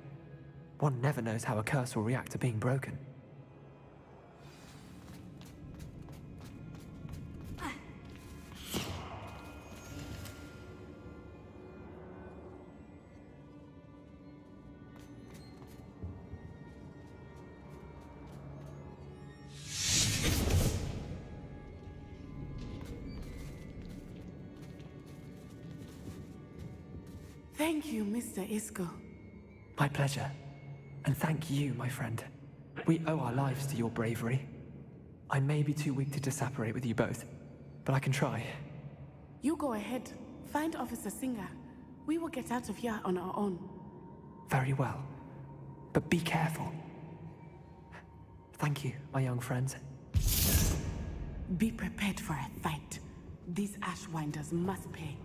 Speaker 2: One never knows how a curse will react to being broken.
Speaker 11: Thank you, Mr. Isco.
Speaker 2: My pleasure. And thank you, my friend. We owe our lives to your bravery. I may be too weak to disapparate with you both, but I can try.
Speaker 11: You go ahead. Find Officer Singer. We will get out of here on our own.
Speaker 2: Very well. But be careful. Thank you, my young friends.
Speaker 11: Be prepared for a fight. These Ashwinders must pay.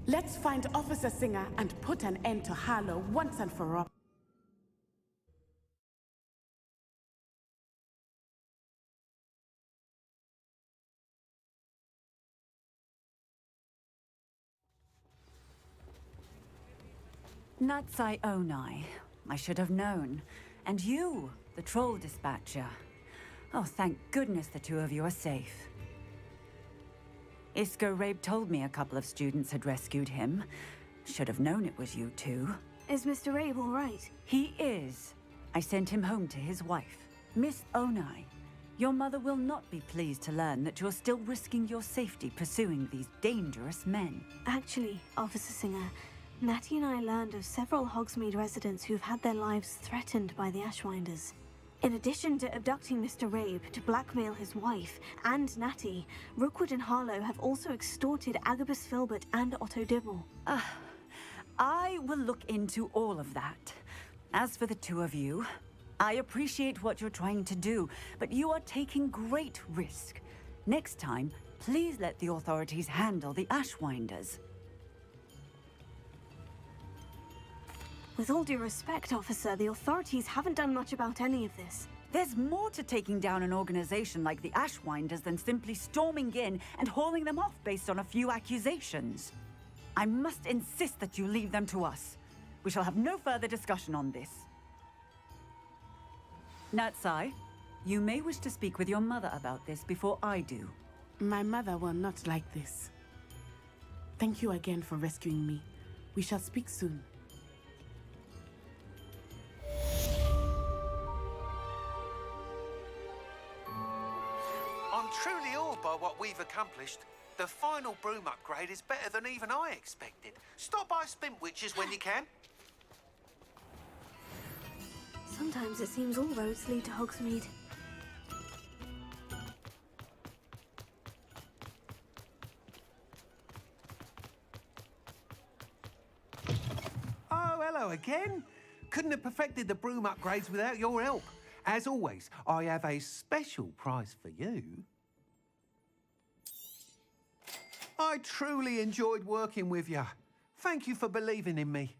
Speaker 11: Let's find Officer Singer and put an end to Harlow once and for all.
Speaker 16: Natsai Onai. I should have known. And you, the troll dispatcher. Oh, thank goodness the two of you are safe. Isco Rabe told me a couple of students had rescued him. Should have known it was you two.
Speaker 5: Is Mr. Rabe all right?
Speaker 16: He is. I sent him home to his wife. Miss Onai, your mother will not be pleased to learn that you're still risking your safety pursuing these dangerous men.
Speaker 5: Actually, Officer Singer, Natty and I learned of several Hogsmeade residents who've had their lives threatened by the Ashwinders. In addition to abducting Mr. Rabe to blackmail his wife and Natty, Rookwood and Harlow have also extorted Agabus Filbert and Otto Dibble.
Speaker 16: I will look into all of that. As for the two of you, I appreciate what you're trying to do, but you are taking great risk. Next time, please let the authorities handle the Ashwinders.
Speaker 5: With all due respect, officer, the authorities haven't done much about any of this.
Speaker 16: There's more to taking down an organization like the Ashwinders than simply storming in and hauling them off based on a few accusations. I must insist that you leave them to us. We shall have no further discussion on this. Natsai, you may wish to speak with your mother about this before I do.
Speaker 11: My mother will not like this. Thank you again for rescuing me. We shall speak soon.
Speaker 9: I'm truly awed by what we've accomplished. The final broom upgrade is better than even I expected. Stop by Spintwitches when you can.
Speaker 5: Sometimes it seems all roads lead to Hogsmeade.
Speaker 9: Oh, hello again. Couldn't have perfected the broom upgrades without your help. As always, I have a special prize for you. I truly enjoyed working with you. Thank you for believing in me.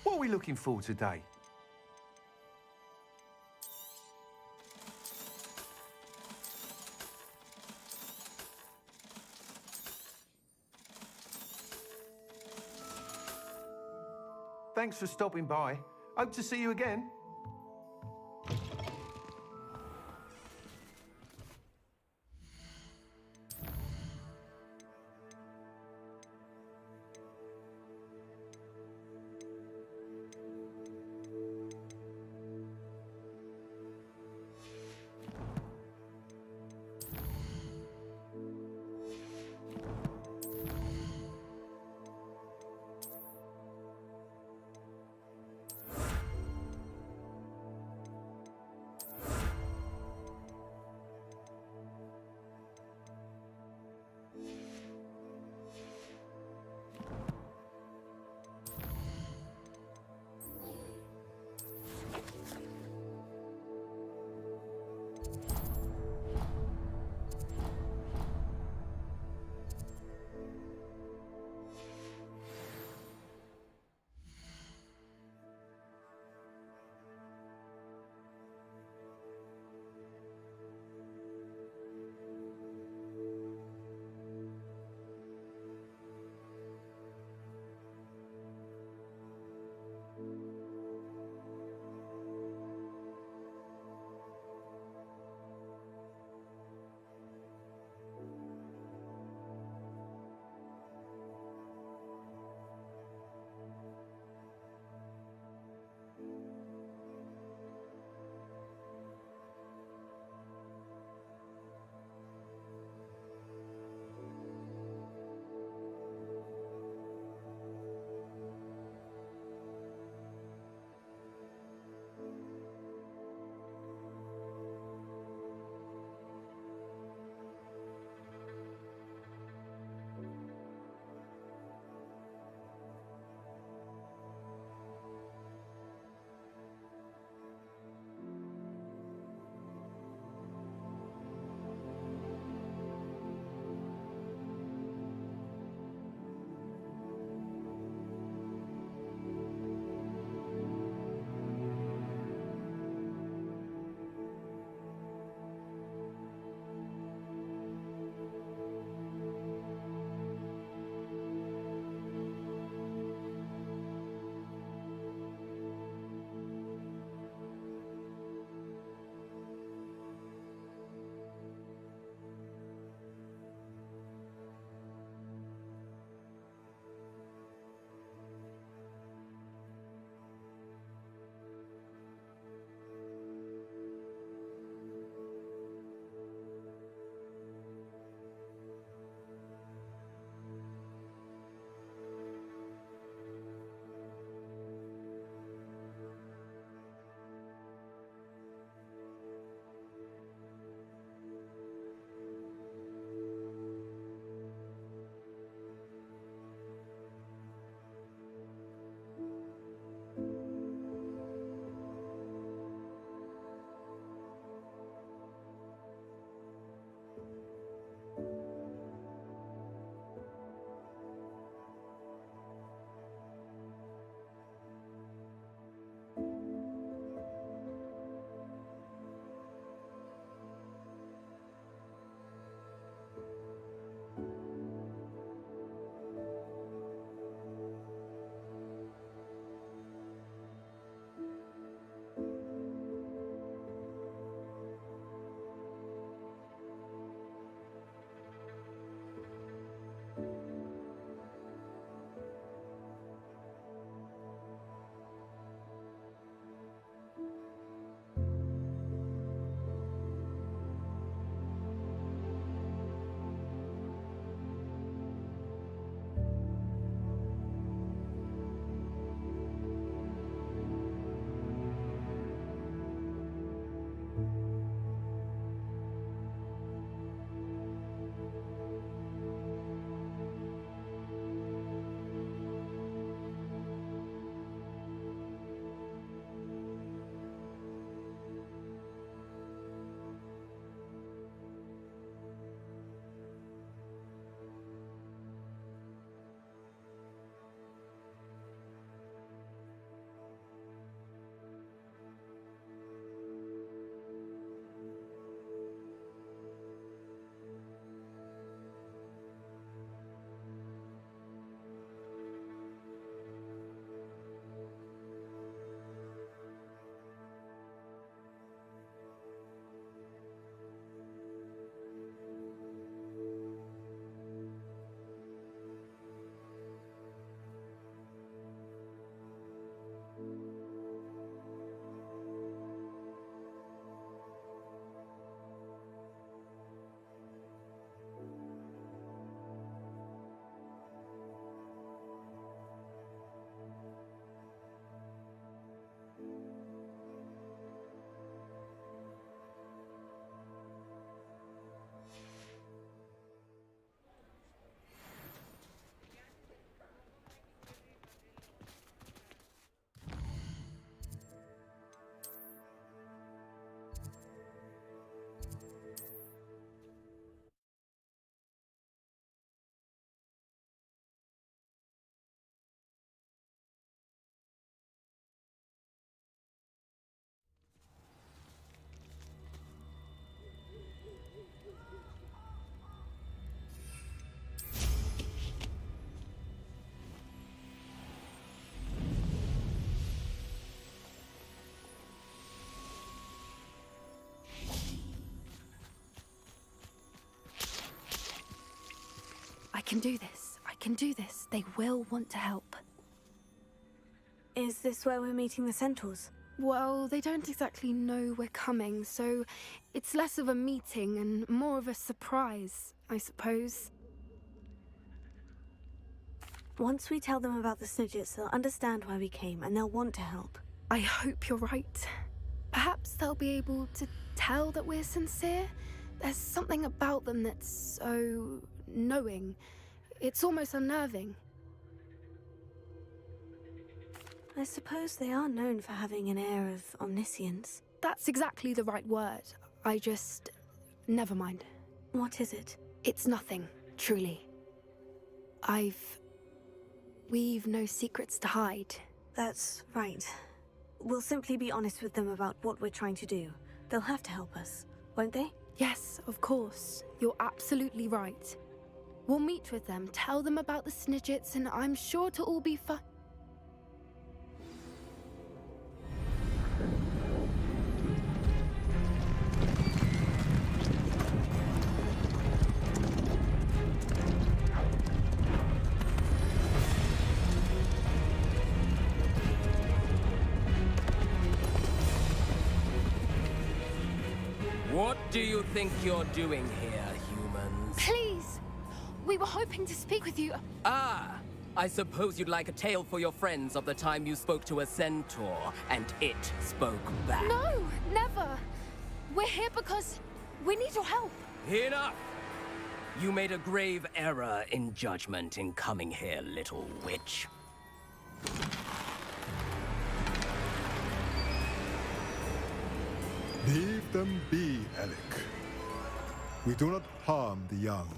Speaker 9: What are we looking for today? Thanks for stopping by. Hope to see you again.
Speaker 3: can do this. I can do this. They will want to help.
Speaker 5: Is this where we're meeting the centaurs?
Speaker 12: Well, they don't exactly know we're coming, so it's less of a meeting and more of a surprise, I suppose.
Speaker 5: Once we tell them about the Snidgets, they'll understand why we came and they'll want to help.
Speaker 12: I hope you're right. Perhaps they'll be able to tell that we're sincere. There's something about them that's so knowing. It's almost unnerving.
Speaker 5: I suppose they are known for having an air of omniscience.
Speaker 12: That's exactly the right word. I just... never mind.
Speaker 5: What is it?
Speaker 12: It's nothing, truly. We've no secrets to hide.
Speaker 5: That's right. We'll simply be honest with them about what we're trying to do. They'll have to help us, won't they?
Speaker 12: Yes, of course. You're absolutely right. We'll meet with them, tell them about the Snidgets, and I'm sure to all be fine.
Speaker 17: What do you think you're doing here, humans?
Speaker 12: Please! We were hoping to speak with you.
Speaker 17: Ah! I suppose you'd like a tale for your friends of the time you spoke to a centaur, and it spoke back.
Speaker 12: No, never! We're here because we need your help.
Speaker 17: Enough! You made a grave error in judgment in coming here, little witch.
Speaker 18: Leave them be, Alec. We do not harm the young.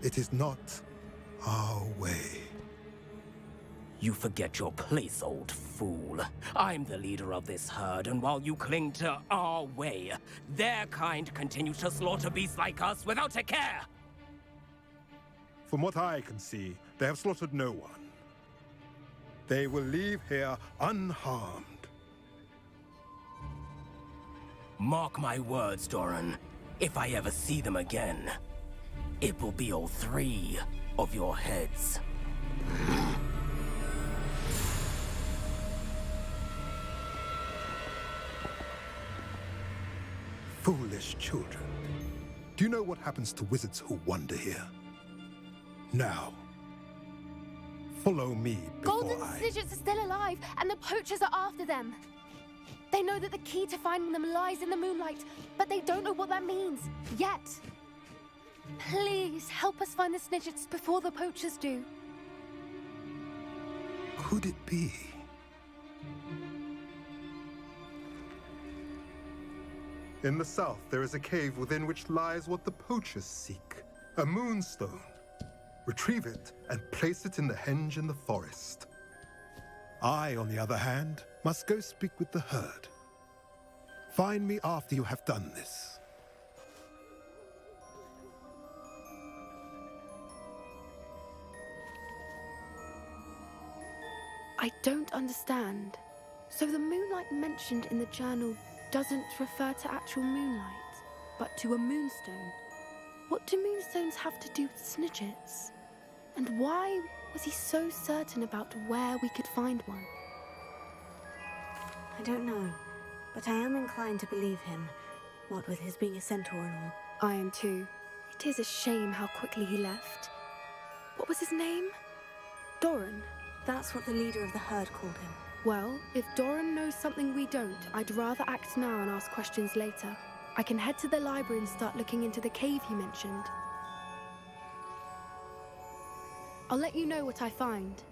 Speaker 18: It is not our way.
Speaker 17: You forget your place, old fool. I'm the leader of this herd, and while you cling to our way, their kind continue to slaughter beasts like us without a care!
Speaker 18: From what I can see, they have slaughtered no one. They will leave here unharmed.
Speaker 17: Mark my words, Doran. If I ever see them again, it will be all 3 of your heads.
Speaker 18: Foolish children. Do you know what happens to wizards who wander here? Now, follow me before
Speaker 12: Golden
Speaker 18: I...
Speaker 12: Snidgets are still alive, and the poachers are after them. They know that the key to finding them lies in the moonlight, but they don't know what that means, yet. Please, help us find the Snidgets before the poachers do.
Speaker 18: Could it be? In the south, there is a cave within which lies what the poachers seek. A moonstone. Retrieve it and place it in the henge in the forest. I, on the other hand, must go speak with the herd. Find me after you have done this.
Speaker 12: I don't understand. So the moonlight mentioned in the journal doesn't refer to actual moonlight, but to a moonstone. What do moonstones have to do with Snidgets? And why was he so certain about where we could find one?
Speaker 5: I don't know, but I am inclined to believe him, what with his being a centaur and all.
Speaker 12: I am too. It is a shame how quickly he left. What was his name? Doran?
Speaker 5: That's what the leader of the herd called him.
Speaker 12: Well, if Doran knows something we don't, I'd rather act now and ask questions later. I can head to the library and start looking into the cave he mentioned. I'll let you know what I find.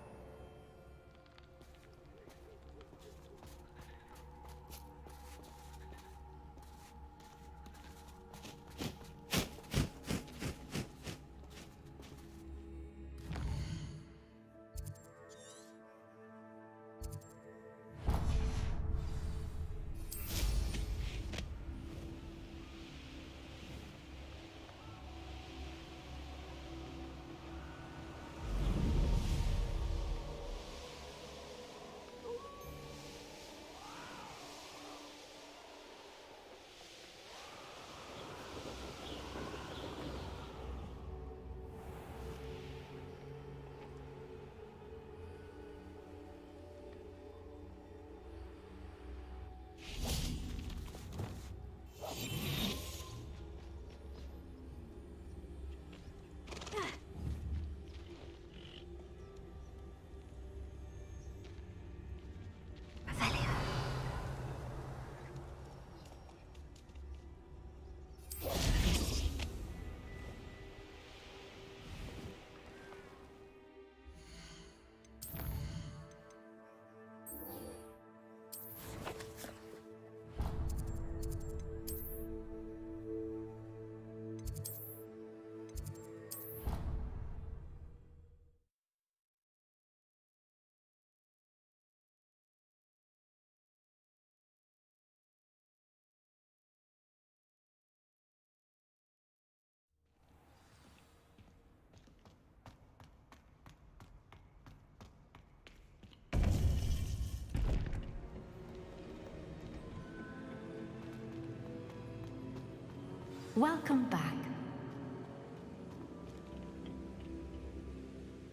Speaker 19: Welcome back.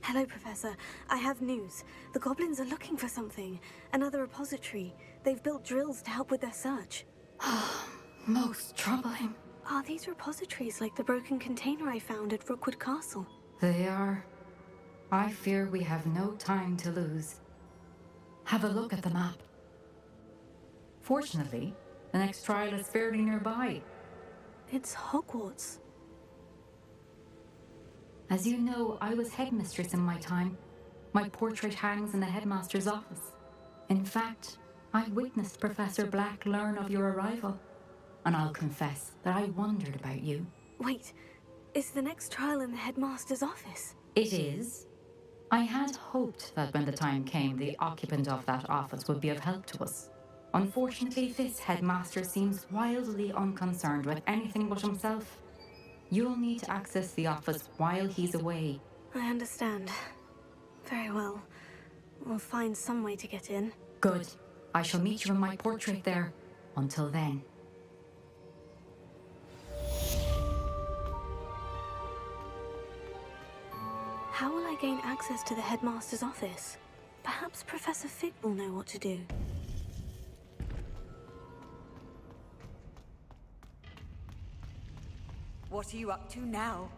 Speaker 5: Hello, Professor. I have news. The goblins are looking for something. Another repository. They've built drills to help with their search.
Speaker 19: Most troubling.
Speaker 5: Are these repositories like the broken container I found at Rookwood Castle?
Speaker 19: They are. I fear we have no time to lose. Have a look at the map. Fortunately, the next trial is fairly nearby.
Speaker 5: It's Hogwarts.
Speaker 19: As you know, I was headmistress in my time. My portrait hangs in the headmaster's office. In fact, I witnessed Professor Black learn of your arrival. And I'll confess that I wondered about you.
Speaker 5: Wait, is the next trial in the headmaster's office?
Speaker 19: It is. I had hoped that when the time came, the occupant of that office would be of help to us. Unfortunately, this headmaster seems wildly unconcerned with anything but himself. You'll need to access the office while he's away.
Speaker 5: I understand. Very well. We'll find some way to get in.
Speaker 19: Good. I shall meet you in my portrait there. Until then.
Speaker 5: How will I gain access to the headmaster's office? Perhaps Professor Fig will know what to do.
Speaker 1: What are you up to now?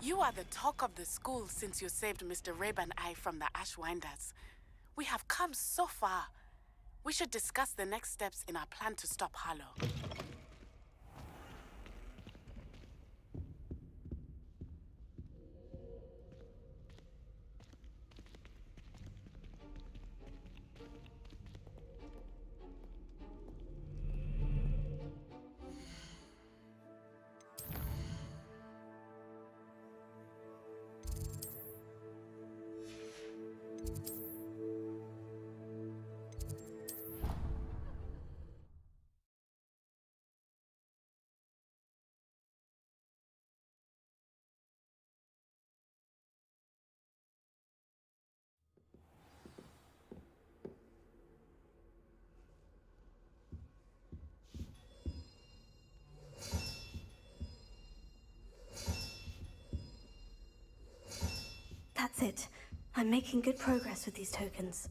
Speaker 11: You are the talk of the school since you saved Mr. Rabe and I from the Ashwinders. We have come so far. We should discuss the next steps in our plan to stop Harlow.
Speaker 5: That's it. I'm making good progress with these tokens.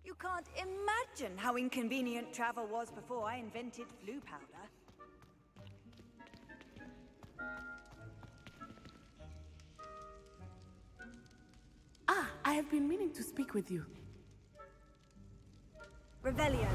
Speaker 1: You can't imagine how inconvenient travel was before I invented flu powder.
Speaker 11: Ah, I have been meaning to speak with you.
Speaker 1: Revelio.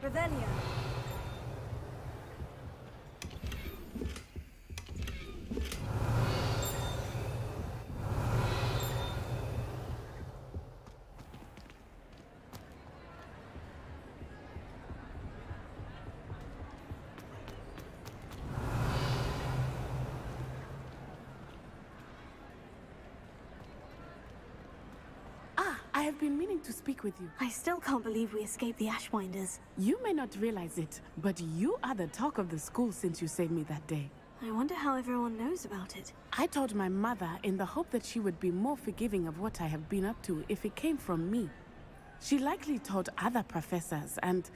Speaker 1: Revelio.
Speaker 11: I have been meaning to speak with you.
Speaker 5: I still can't believe we escaped the Ashwinders.
Speaker 11: You may not realize it, but you are the talk of the school since you saved me that day.
Speaker 5: I wonder how everyone knows about it.
Speaker 11: I told my mother in the hope that she would be more forgiving of what I have been up to if it came from me. She likely told other professors, and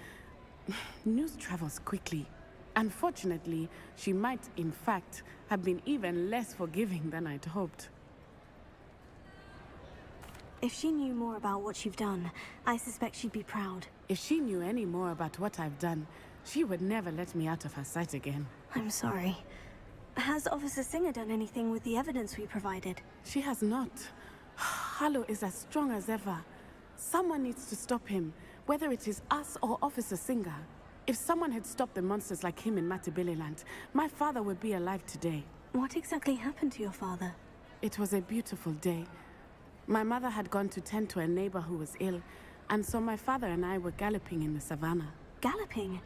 Speaker 11: news travels quickly. Unfortunately, she might, in fact, have been even less forgiving than I'd hoped.
Speaker 5: If she knew more about what you've done, I suspect she'd be proud.
Speaker 11: If she knew any more about what I've done, she would never let me out of her sight again.
Speaker 5: I'm sorry. Has Officer Singer done anything with the evidence we provided?
Speaker 11: She has not. Harlow is as strong as ever. Someone needs to stop him, whether it is us or Officer Singer. If someone had stopped the monsters like him in Matabeleland, my father would be alive today.
Speaker 5: What exactly happened to your father?
Speaker 11: It was a beautiful day. My mother had gone to tend to a neighbor who was ill, and so my father and I were galloping in the savannah.
Speaker 5: Galloping?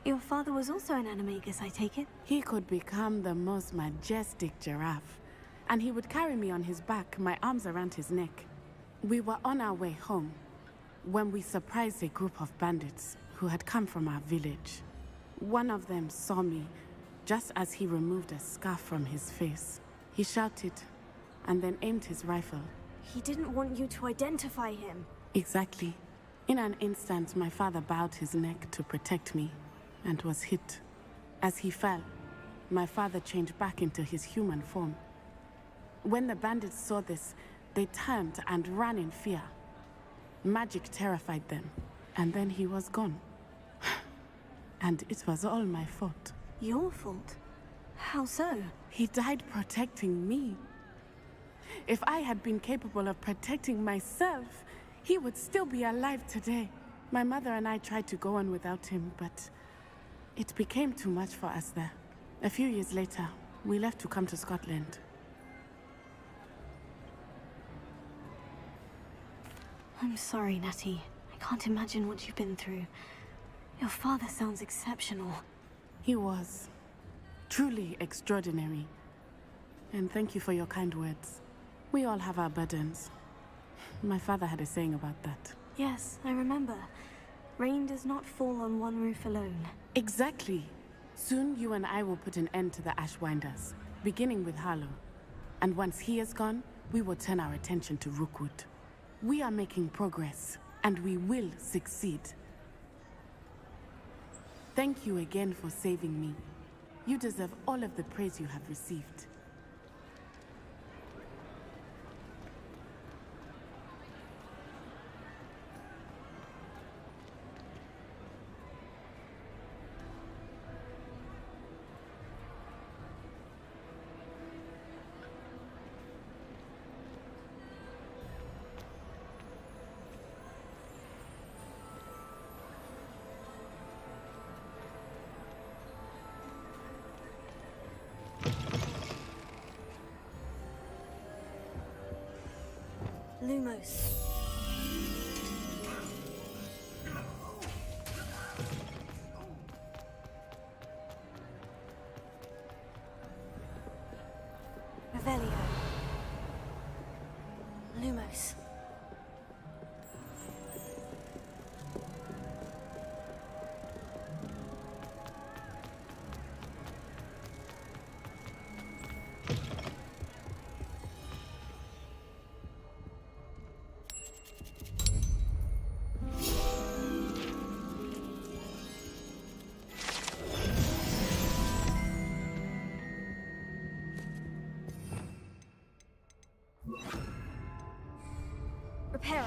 Speaker 5: Your father was also an animagus, I take it?
Speaker 11: He could become the most majestic giraffe, and he would carry me on his back, my arms around his neck. We were on our way home when we surprised a group of bandits who had come from our village. One of them saw me just as he removed a scarf from his face. He shouted and then aimed his rifle.
Speaker 5: He didn't want you to identify him.
Speaker 11: Exactly. In an instant, my father bowed his neck to protect me and was hit. As he fell, my father changed back into his human form. When the bandits saw this, they turned and ran in fear. Magic terrified them, and then he was gone. And it was all my fault.
Speaker 5: Your fault? How so?
Speaker 11: He died protecting me. If I had been capable of protecting myself, he would still be alive today. My mother and I tried to go on without him, but it became too much for us there. A few years later, we left to come to Scotland.
Speaker 5: I'm sorry, Natty. I can't imagine what you've been through. Your father sounds exceptional.
Speaker 11: He was. Truly extraordinary. And thank you for your kind words. We all have our burdens. My father had a saying about that.
Speaker 5: Yes, I remember. Rain does not fall on one roof alone.
Speaker 11: Exactly. Soon you and I will put an end to the Ashwinders, beginning with Harlow. And once he is gone, we will turn our attention to Rookwood. We are making progress, and we will succeed. Thank you again for saving me. You deserve all of the praise you have received.
Speaker 5: Lumos. Revelio. Lumos. Reparo.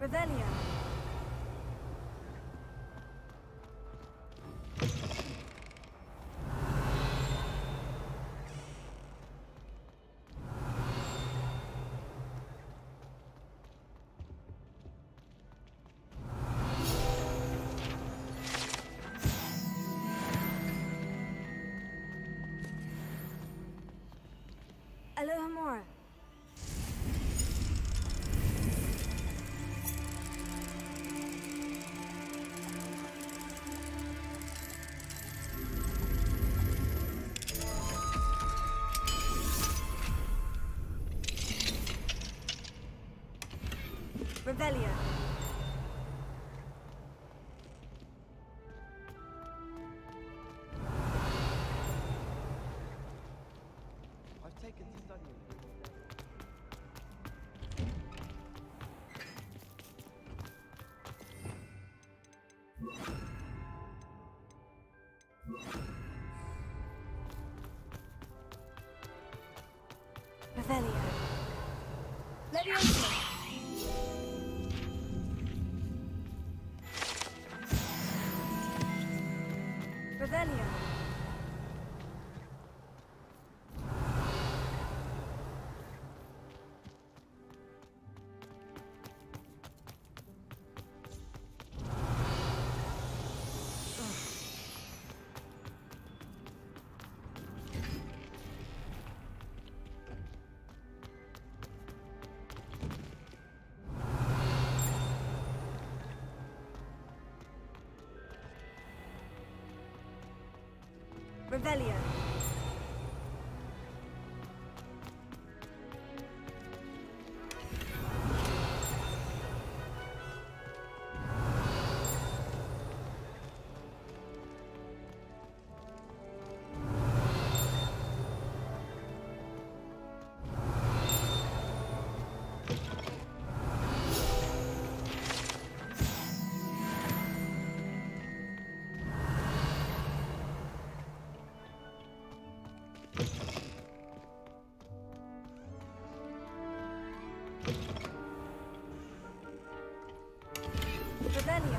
Speaker 5: Revelio. Alohomora. Revelio.
Speaker 2: I've taken to studying.
Speaker 5: Revelio. Leviosa. Revelio. Revelio. Revelio.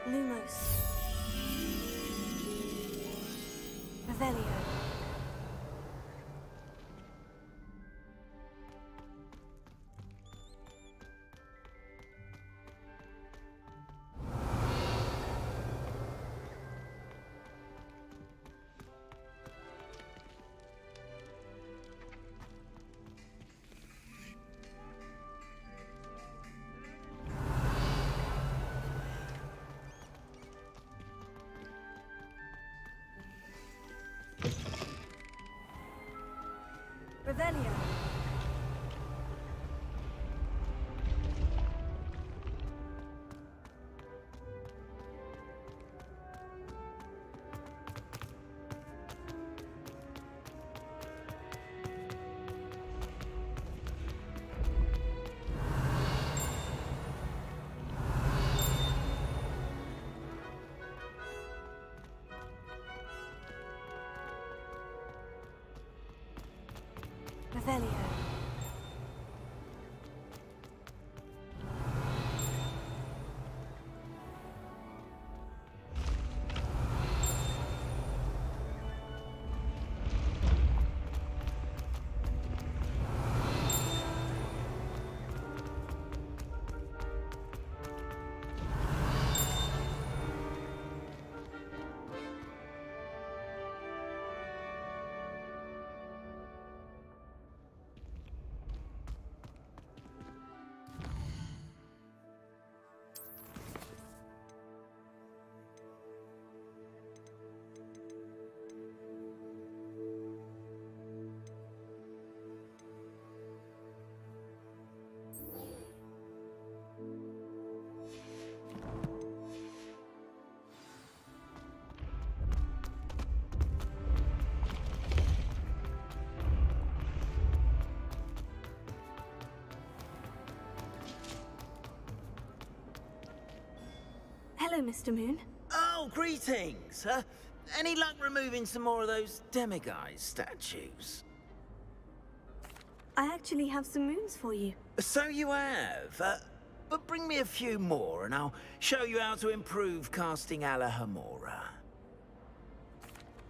Speaker 5: Lumos. Revelio. Revelio. Hello, Mr. Moon.
Speaker 20: Oh, greetings. Any luck removing some more of those demiguise statues?
Speaker 5: I actually have some moons for you.
Speaker 20: So you have. But bring me a few more and I'll show you how to improve casting Alohomora.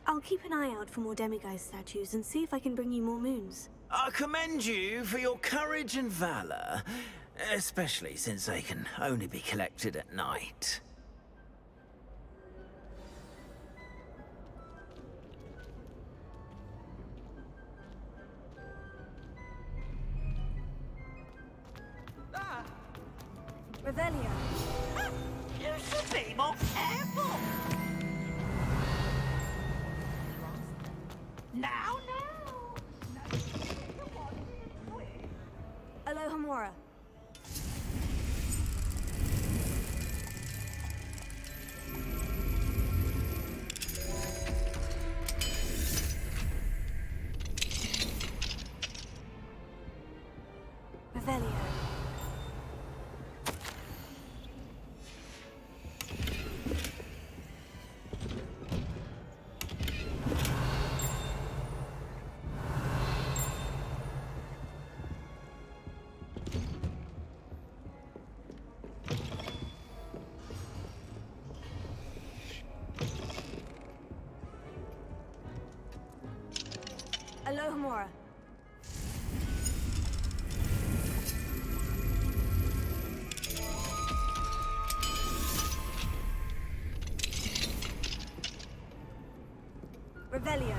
Speaker 5: I'll keep an eye out for more demiguise statues and see if I can bring you more moons.
Speaker 20: I commend you for your courage and valor, especially since they can only be collected at night.
Speaker 5: Revelio.
Speaker 7: You should be more careful! Now!
Speaker 5: Alohomora. Revelio. Alohomora. Revelio.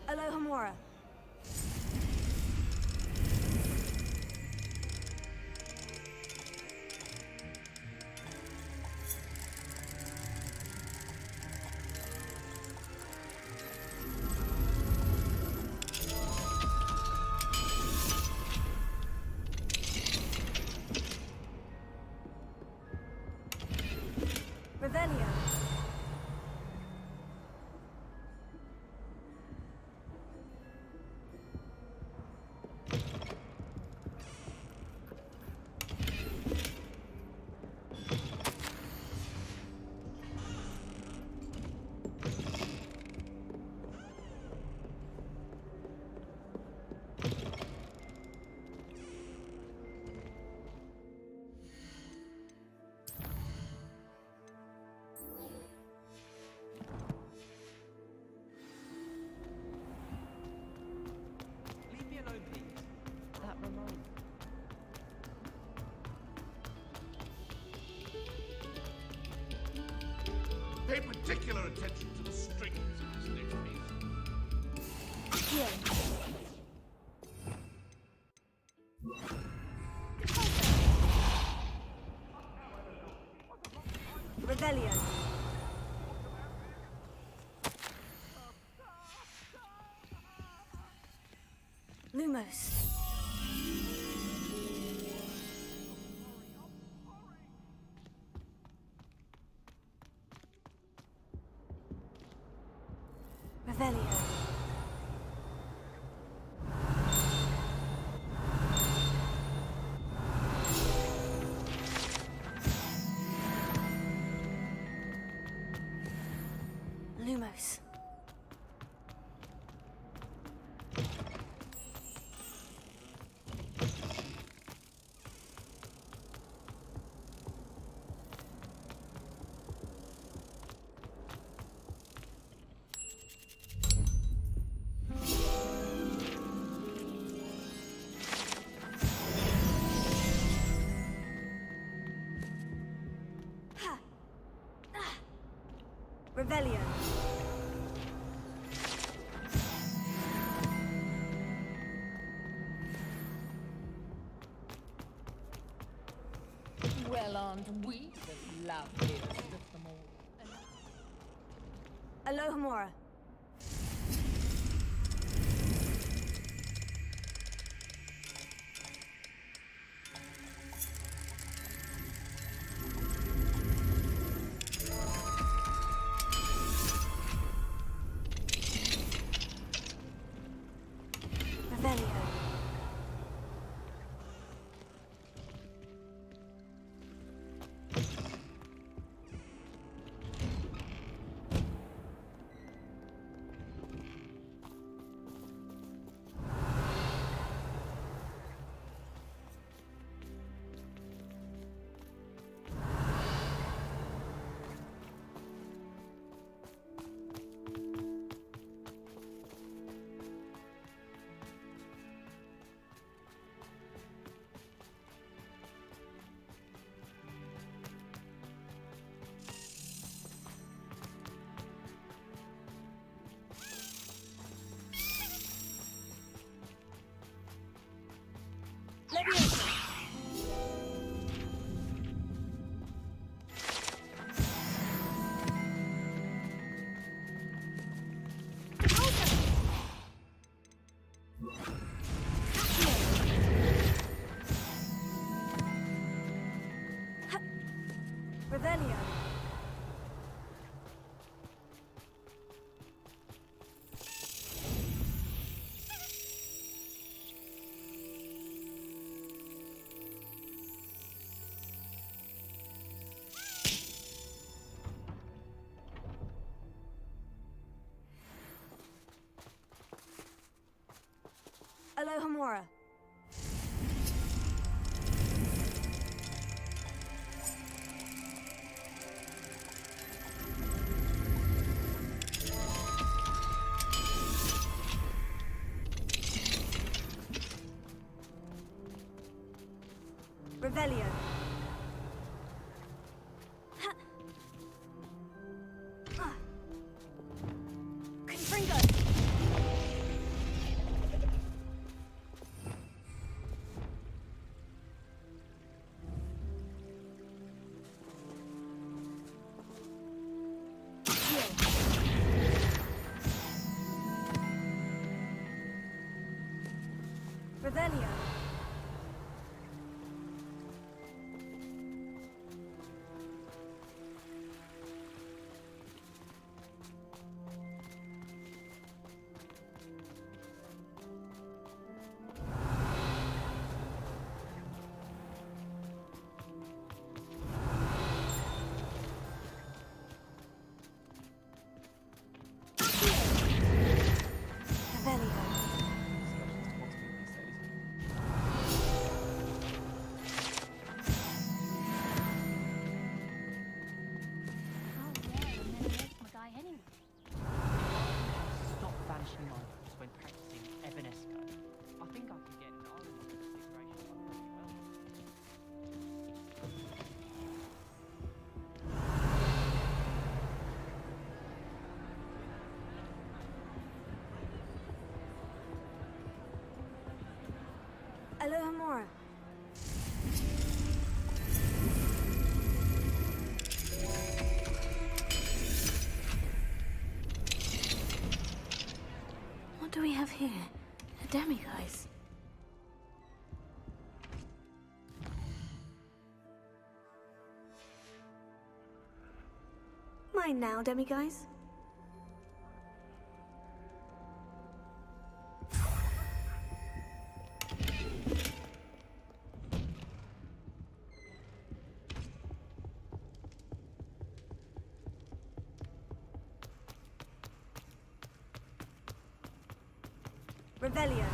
Speaker 5: Alohomora. Revelio.
Speaker 2: Leave me alone, please. That reminds me.
Speaker 8: Pay particular attention to the strings in this next piece.
Speaker 5: Here. Revelio. Lumos. Revelio. Lumos. Revelio.
Speaker 14: Well, aren't we the loveliest of them all?
Speaker 5: Alohomora. Revelio. Revelio. Alohomora. Revelio. Confringo. Revelio.
Speaker 10: Stop vanishing items when practicing Evanesco. I think I can get an island on this configuration pretty well.
Speaker 5: Alohomora. What do we have here? A demiguise. Mine now, demiguise. Revelio.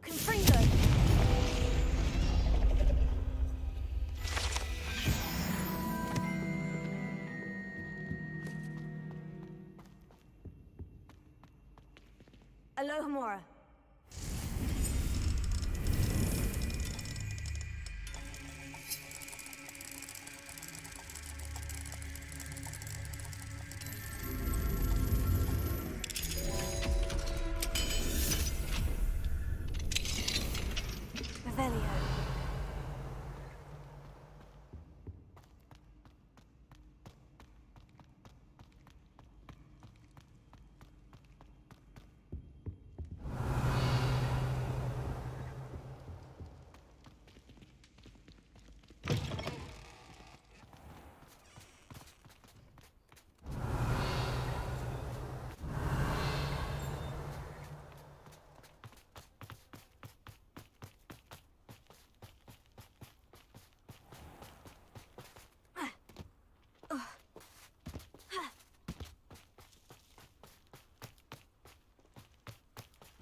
Speaker 5: Confringo. Alohomora. Revelio.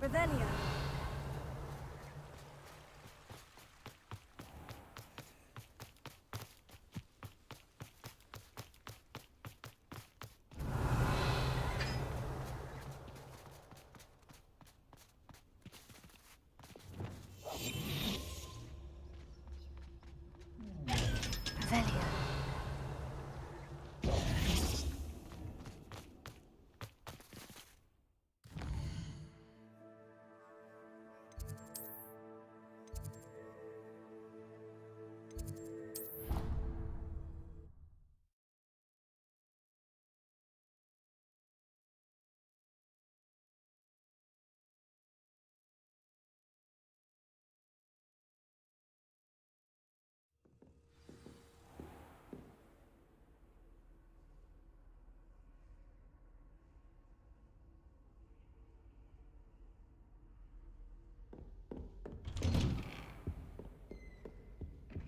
Speaker 5: Revelio. Revelio.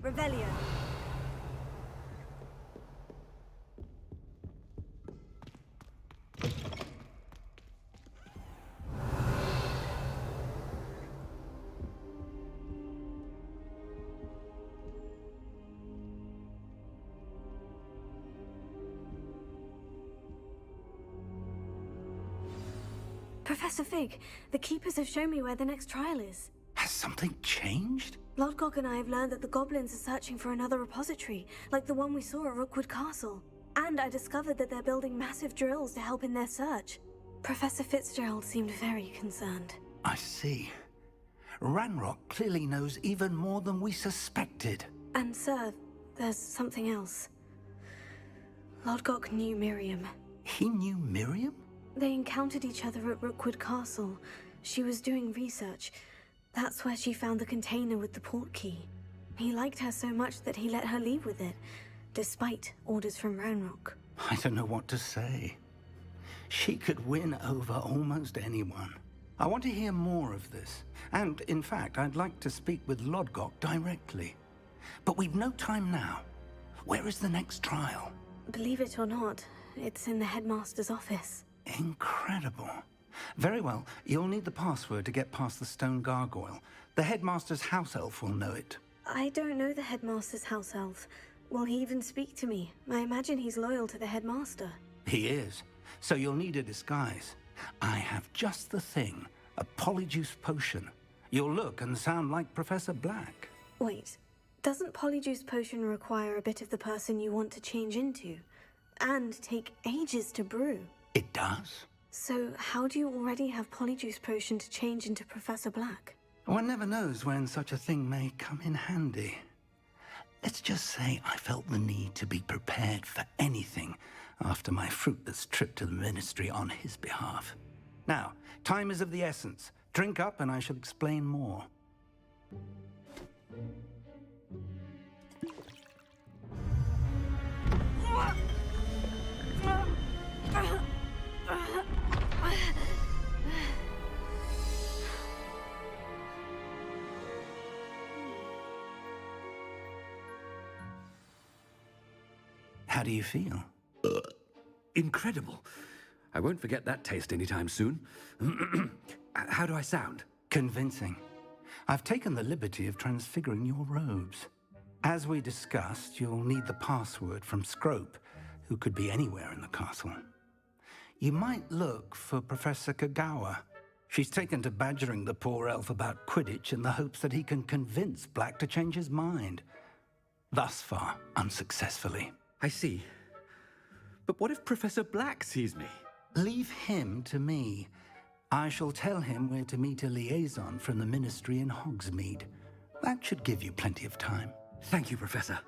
Speaker 5: Revelio. Professor Fig, the Keepers have shown me where the next trial is.
Speaker 20: Has something changed?
Speaker 5: Lodgok and I have learned that the goblins are searching for another repository, like the one we saw at Rookwood Castle. And I discovered that they're building massive drills to help in their search. Professor Fitzgerald seemed very concerned.
Speaker 20: I see. Ranrock clearly knows even more than we suspected.
Speaker 5: And sir, there's something else. Lodgok knew Miriam.
Speaker 20: He knew Miriam?
Speaker 5: They encountered each other at Rookwood Castle. She was doing research. That's where she found the container with the port key. He liked her so much that he let her leave with it, despite orders from Ranrock.
Speaker 20: I don't know what to say. She could win over almost anyone. I want to hear more of this. And, in fact, I'd like to speak with Lodgok directly. But we've no time now. Where is the next trial?
Speaker 5: Believe it or not, it's in the headmaster's office.
Speaker 20: Incredible. Very well, you'll need the password to get past the stone gargoyle. The headmaster's house elf will know it.
Speaker 5: I don't know the headmaster's house elf. Will he even speak to me? I imagine he's loyal to the headmaster.
Speaker 20: He is. So you'll need a disguise. I have just the thing. A polyjuice potion. You'll look and sound like Professor Black.
Speaker 5: Wait, doesn't polyjuice potion require a bit of the person you want to change into? And take ages to brew?
Speaker 20: It does.
Speaker 5: So how do you already have polyjuice potion to change into Professor Black?
Speaker 20: One never knows when such a thing may come in handy. Let's just say I felt the need to be prepared for anything after my fruitless trip to the Ministry on his behalf. Now, time is of the essence. Drink up and I shall explain more. How do you feel?
Speaker 21: Incredible. I won't forget that taste anytime soon. How do I sound?
Speaker 20: Convincing. I've taken the liberty of transfiguring your robes. As we discussed, you'll need the password from Scrope, who could be anywhere in the castle. You might look for Professor Kagawa. She's taken to badgering the poor elf about Quidditch in the hopes that he can convince Black to change his mind. Thus far, unsuccessfully.
Speaker 21: I see. But what if Professor Black sees me?
Speaker 20: Leave him to me. I shall tell him where to meet a liaison from the Ministry in Hogsmeade. That should give you plenty of time.
Speaker 21: Thank you, Professor.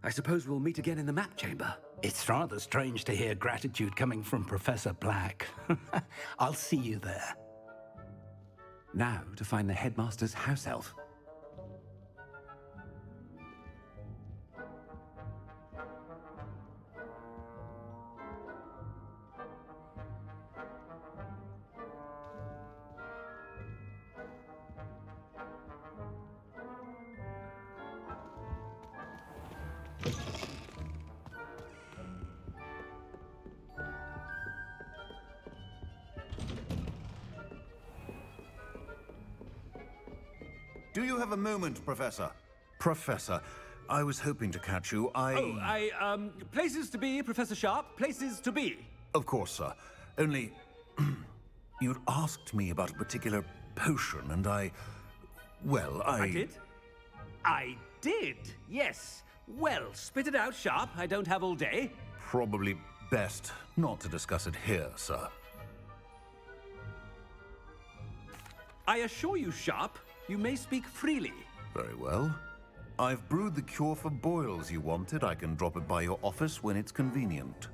Speaker 21: I suppose we'll meet again in the map chamber.
Speaker 20: It's rather strange to hear gratitude coming from Professor Black. I'll see you there.
Speaker 21: Now to find the headmaster's house elf.
Speaker 22: Do you have a moment, Professor? Professor, I was hoping to catch you.
Speaker 21: Places to be, Professor Sharp. Places to be.
Speaker 22: Of course, sir. Only, you'd asked me about a particular potion, and I
Speaker 21: did? I did, yes. Well, spit it out, Sharp. I don't have all day.
Speaker 22: Probably best not to discuss it here, sir.
Speaker 21: I assure you, Sharp, you may speak freely.
Speaker 22: Very well. I've brewed the cure for boils you wanted. I can drop it by your office when it's convenient.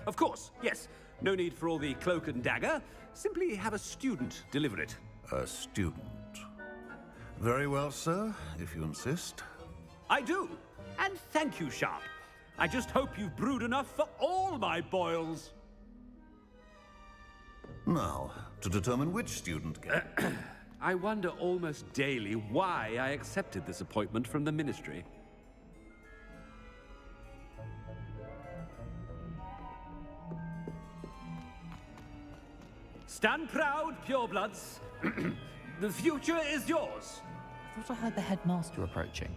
Speaker 21: Of course, yes. No need for all the cloak and dagger. Simply have a student deliver it.
Speaker 22: A student? Very well, sir, if you insist.
Speaker 21: I do. And thank you, Sharp. I just hope you've brewed enough for all my boils.
Speaker 22: Now, to determine which student gets...
Speaker 21: I wonder almost daily why I accepted this appointment from the Ministry. Stand proud, purebloods. The future is yours.
Speaker 23: I thought I heard the headmaster approaching.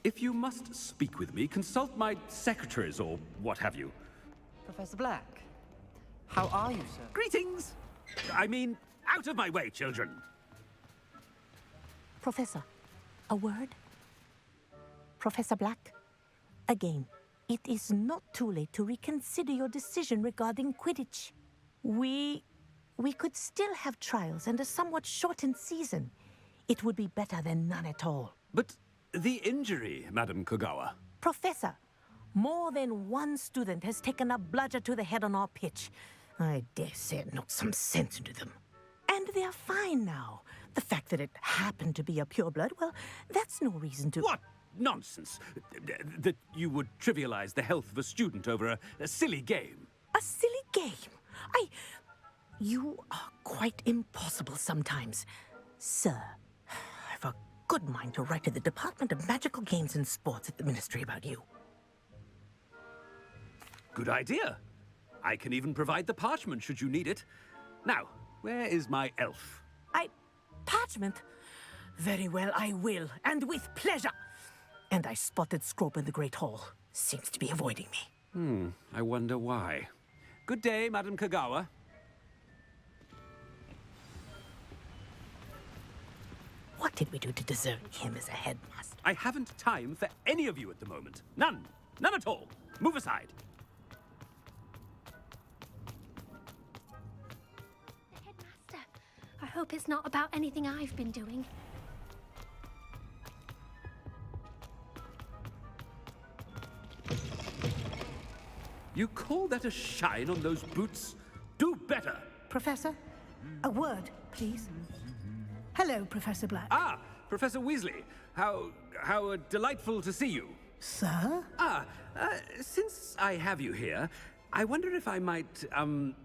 Speaker 21: If you must speak with me, consult my secretaries or what have you.
Speaker 24: Professor Black, how are you, sir?
Speaker 21: Greetings! I mean, out of my way, children!
Speaker 25: Professor, a word? Professor Black, again, it is not too late to reconsider your decision regarding Quidditch. We could still have trials and a somewhat shortened season. It would be better than none at all.
Speaker 21: But the injury, Madam Kagawa.
Speaker 25: Professor, more than one student has taken a bludger to the head on our pitch. I dare say it knocked some sense into them. And they're fine now. The fact that it happened to be a pureblood, well, that's no reason to...
Speaker 21: What nonsense! That you would trivialize the health of a student over a silly game.
Speaker 25: A silly game? You are quite impossible sometimes. Sir, I've a good mind to write to the Department of Magical Games and Sports at the Ministry about you.
Speaker 21: Good idea. I can even provide the parchment should you need it. Now, where is my elf?
Speaker 25: Parchment? Very well, I will, and with pleasure. And I spotted Scrope in the Great Hall. Seems to be avoiding me.
Speaker 21: I wonder why. Good day, Madam Kagawa.
Speaker 25: What did we do to deserve him as a headmaster?
Speaker 21: I haven't time for any of you at the moment. None. None at all. Move aside.
Speaker 3: Headmaster, I hope it's not about anything I've been doing.
Speaker 21: You call that a shine on those boots? Do better.
Speaker 26: Professor, a word, please. Hello, Professor Black.
Speaker 21: Ah, Professor Weasley. How delightful to see you.
Speaker 4: Sir?
Speaker 21: Since I have you here, I wonder if I might,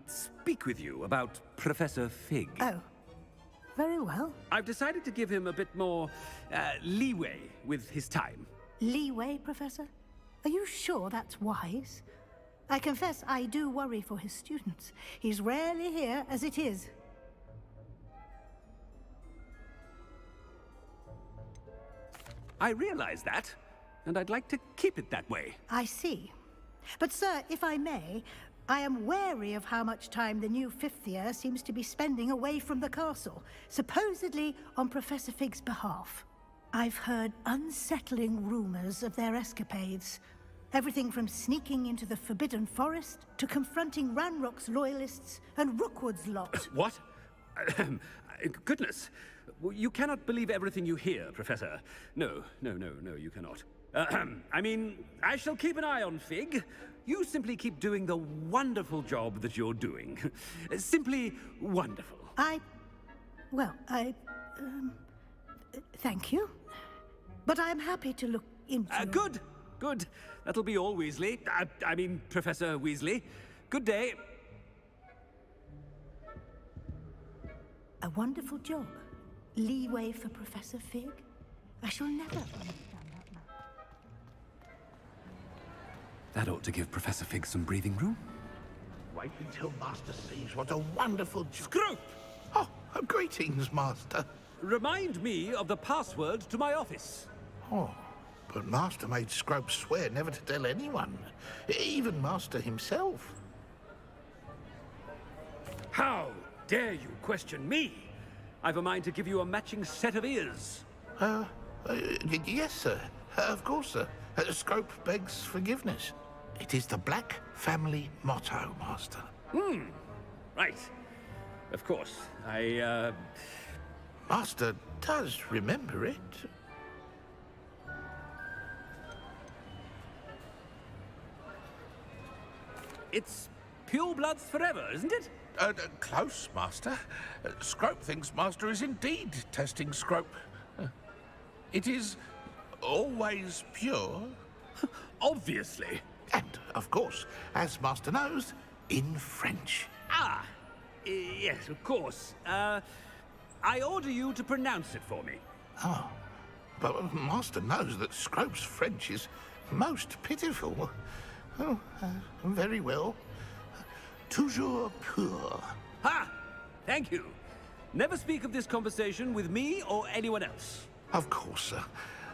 Speaker 21: speak with you about Professor Fig.
Speaker 4: Oh, very well.
Speaker 21: I've decided to give him a bit more, leeway with his time.
Speaker 4: Leeway, Professor? Are you sure that's wise? I confess I do worry for his students. He's rarely here as it is.
Speaker 21: I realize that, and I'd like to keep it that way.
Speaker 4: I see. But, sir, if I may, I am wary of how much time the new fifth year seems to be spending away from the castle, supposedly on Professor Fig's behalf. I've heard unsettling rumors of their escapades. Everything from sneaking into the Forbidden Forest to confronting Ranrock's loyalists and Rookwood's lot.
Speaker 21: What? Goodness. You cannot believe everything you hear, Professor. No, you cannot. I mean, I shall keep an eye on Fig. You simply keep doing the wonderful job that you're doing. Simply wonderful.
Speaker 4: Thank you. But I'm happy to look into...
Speaker 21: Good. That'll be all, Weasley. I mean, Professor Weasley. Good day.
Speaker 4: A wonderful job. Leeway for Professor Fig? I shall never understand that now.
Speaker 21: That ought to give Professor Fig some breathing room.
Speaker 8: Wait until Master sees what a wonderful...
Speaker 21: Scroop!
Speaker 8: Oh, greetings, Master.
Speaker 21: Remind me of the password to my office.
Speaker 8: Oh, but Master made Scrope swear never to tell anyone, even Master himself.
Speaker 21: How dare you question me? I've a mind to give you a matching set of ears.
Speaker 8: Yes, sir. Of course, sir. Scrope begs forgiveness. It is the Black family motto, Master.
Speaker 21: Right. Of course.
Speaker 8: Master does remember it.
Speaker 21: It's pure bloods forever, isn't it?
Speaker 8: Close, Master. Scrope thinks Master is indeed testing Scrope. It is always pure.
Speaker 21: Obviously.
Speaker 8: And, of course, as Master knows, in French.
Speaker 21: Yes, of course. I order you to pronounce it for me.
Speaker 8: Oh, but Master knows that Scrope's French is most pitiful. Oh, very well. Toujours pur.
Speaker 21: Ha! Thank you. Never speak of this conversation with me or anyone else.
Speaker 8: Of course, sir.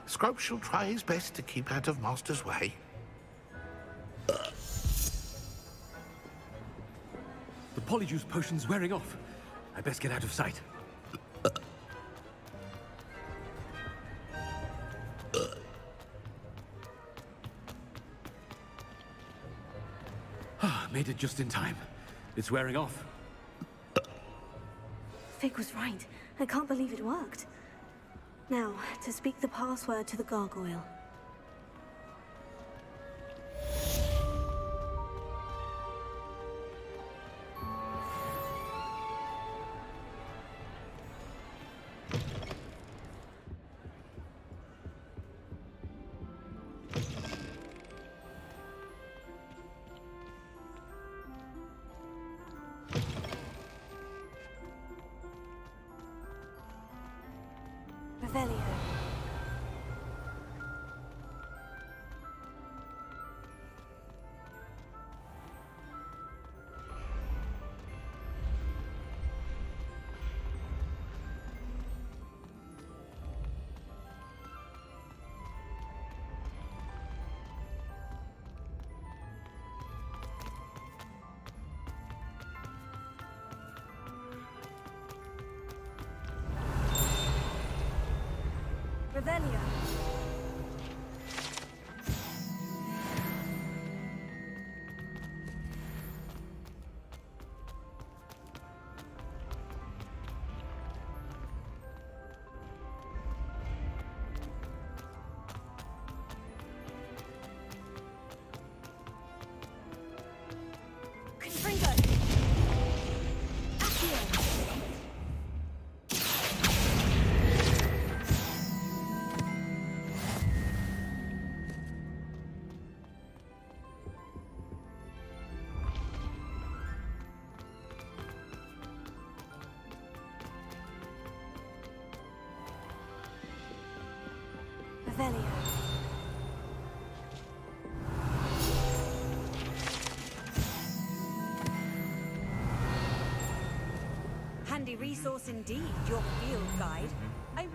Speaker 8: Scrope shall try his best to keep out of Master's way.
Speaker 21: The Polyjuice potion's wearing off. I best get out of sight. Made it just in time. It's wearing off.
Speaker 5: Fig was right. I can't believe it worked. Now, to speak the password to the gargoyle. Revelio. Revelio. Confringo. Accio. Revelio.
Speaker 1: Handy resource indeed, your field guide. I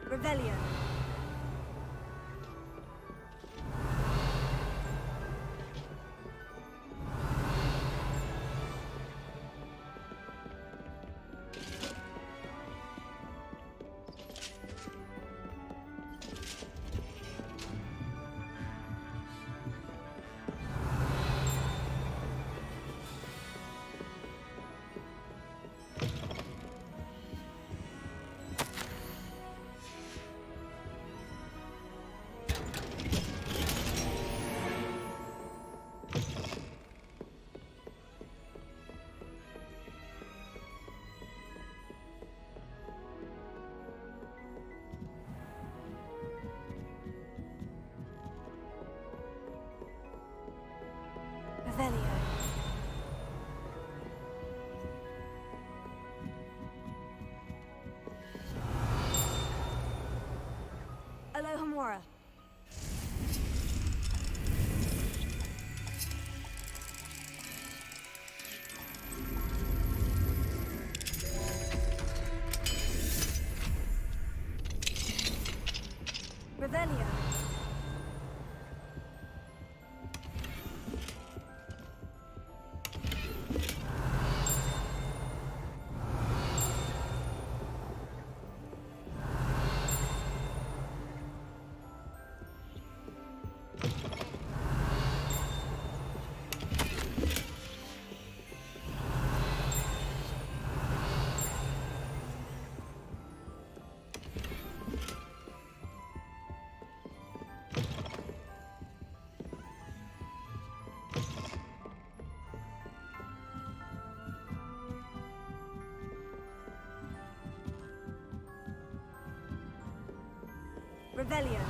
Speaker 1: Revelio. Revelio. Alohomora. Revelio. Revelio.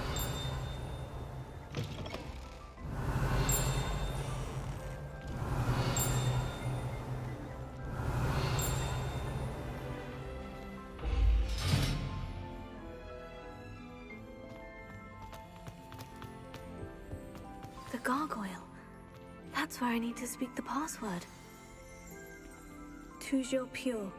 Speaker 5: The gargoyle. That's where I need to speak the password. Toujours pure.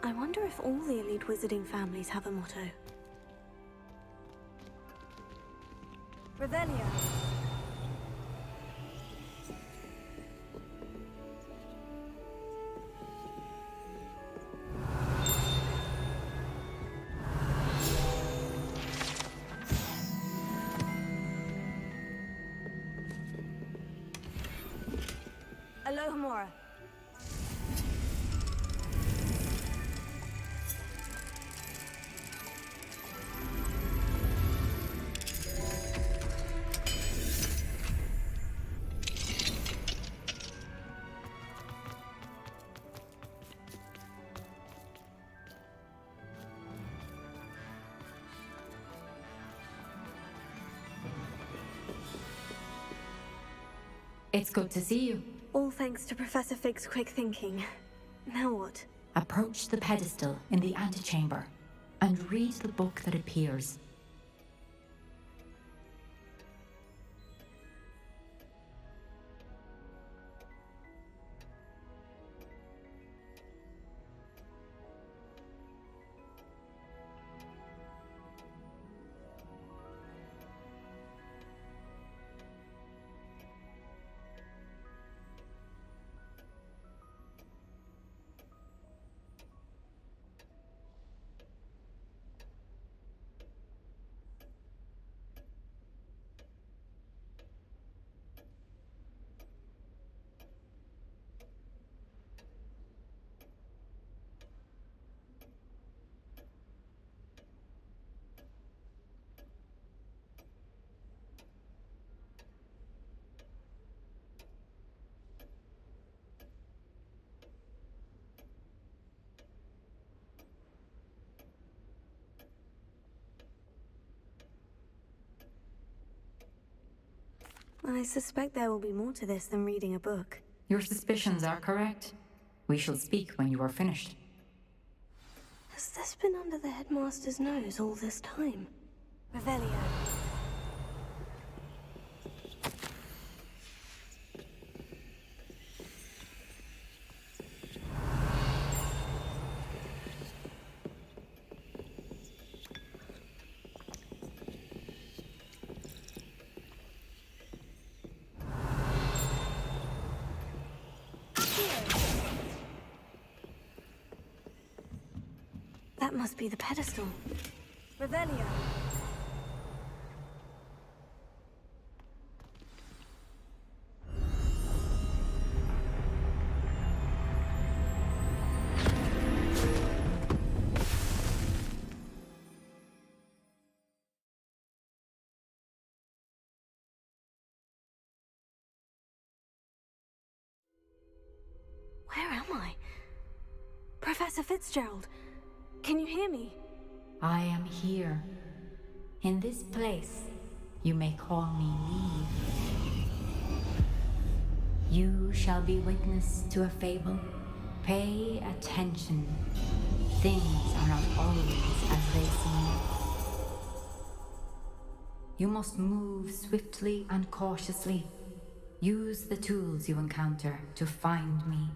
Speaker 5: I wonder if all the elite wizarding families have a motto.
Speaker 1: Revelio. Alohomora.
Speaker 19: It's good to see you.
Speaker 5: All thanks to Professor Fig's quick thinking. Now what?
Speaker 19: Approach the pedestal in the antechamber and read the book that appears.
Speaker 5: I suspect there will be more to this than reading a book.
Speaker 19: Your suspicions are correct. We shall speak when you are finished.
Speaker 5: Has this been under the headmaster's nose all this time? Revelio. That must be the pedestal. Revelio. Where am I? Professor Fitzgerald, can you hear me?
Speaker 19: I am here. In this place, you may call me Leave. You shall be witness to a fable. Pay attention. Things are not always as they seem. You must move swiftly and cautiously. Use the tools you encounter to find me.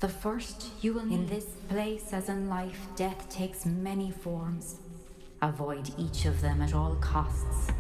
Speaker 19: The first you will need. In this place, as in life, death takes many forms. Avoid each of them at all costs.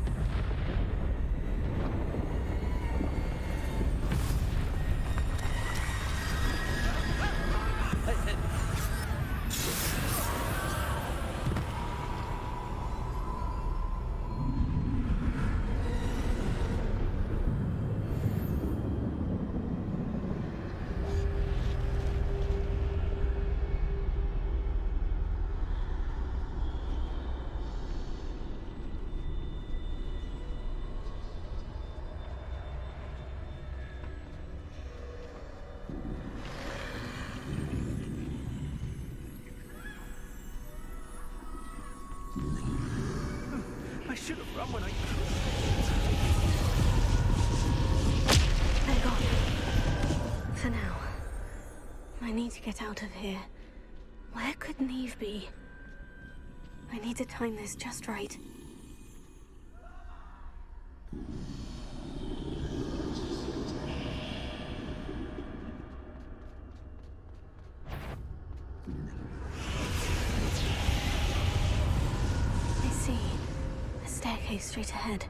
Speaker 21: I should have run when I
Speaker 5: They're gone. For now. I need to get out of here. Where could Neve be? I need to time this just right. I see. A staircase straight ahead.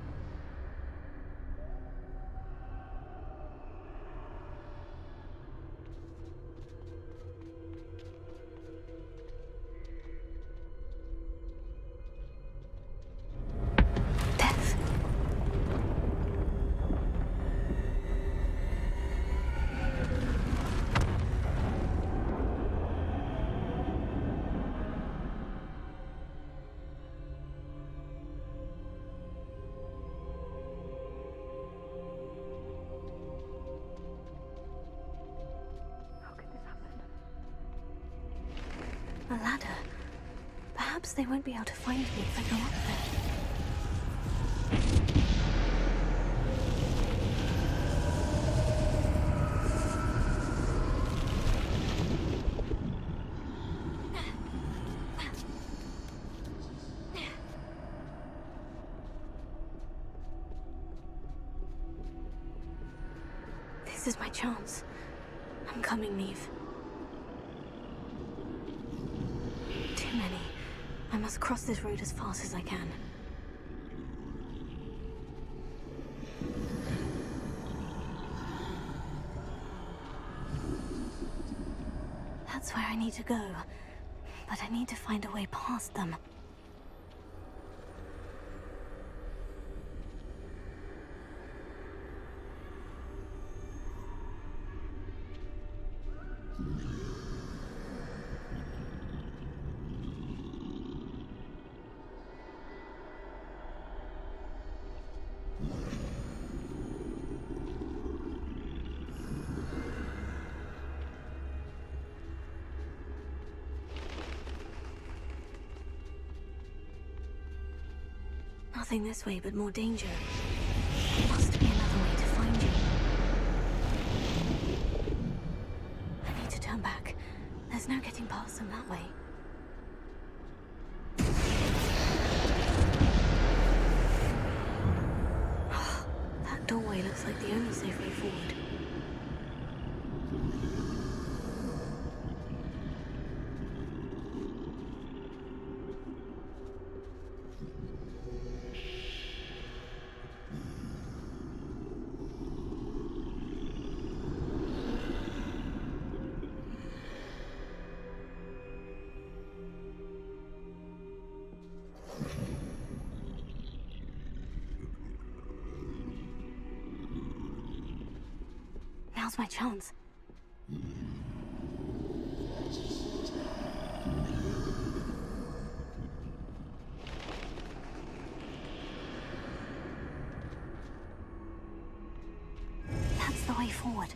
Speaker 5: A ladder. Perhaps they won't be able to find me if I go up there. This is my chance. I'm coming, Neve. Too many. I must cross this road as fast as I can. That's where I need to go. But I need to find a way past them. Nothing this way but more danger. no getting past them that way. That doorway looks like the only safe way forward. Now's my chance. That's the way forward.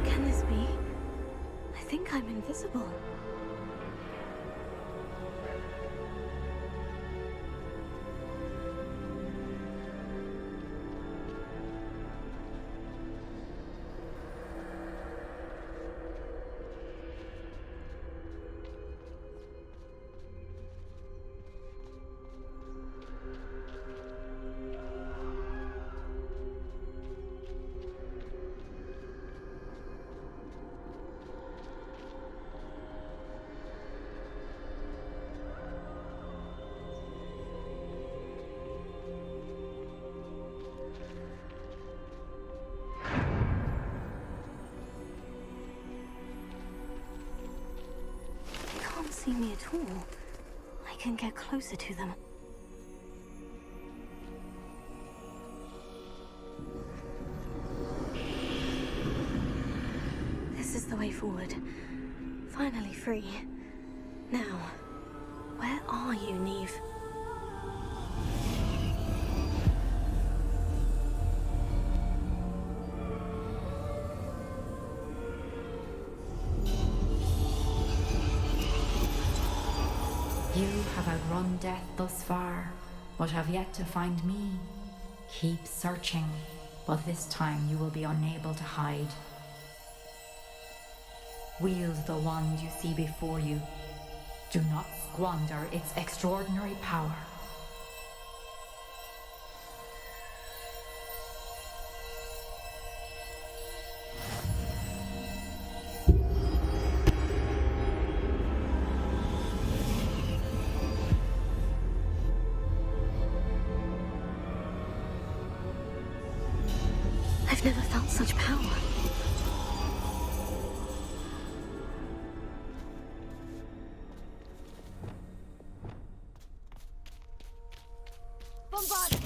Speaker 5: Can this be? I think I'm invisible. They can't see me at all. I can get closer to them. This is the way forward. Finally free. Now, where are you, Neve?
Speaker 19: You have outrun death thus far, but have yet to find me. Keep searching, but this time you will be unable to hide. Wield the wand you see before you. Do not squander its extraordinary power.
Speaker 5: I've never felt such power.
Speaker 1: Bombard!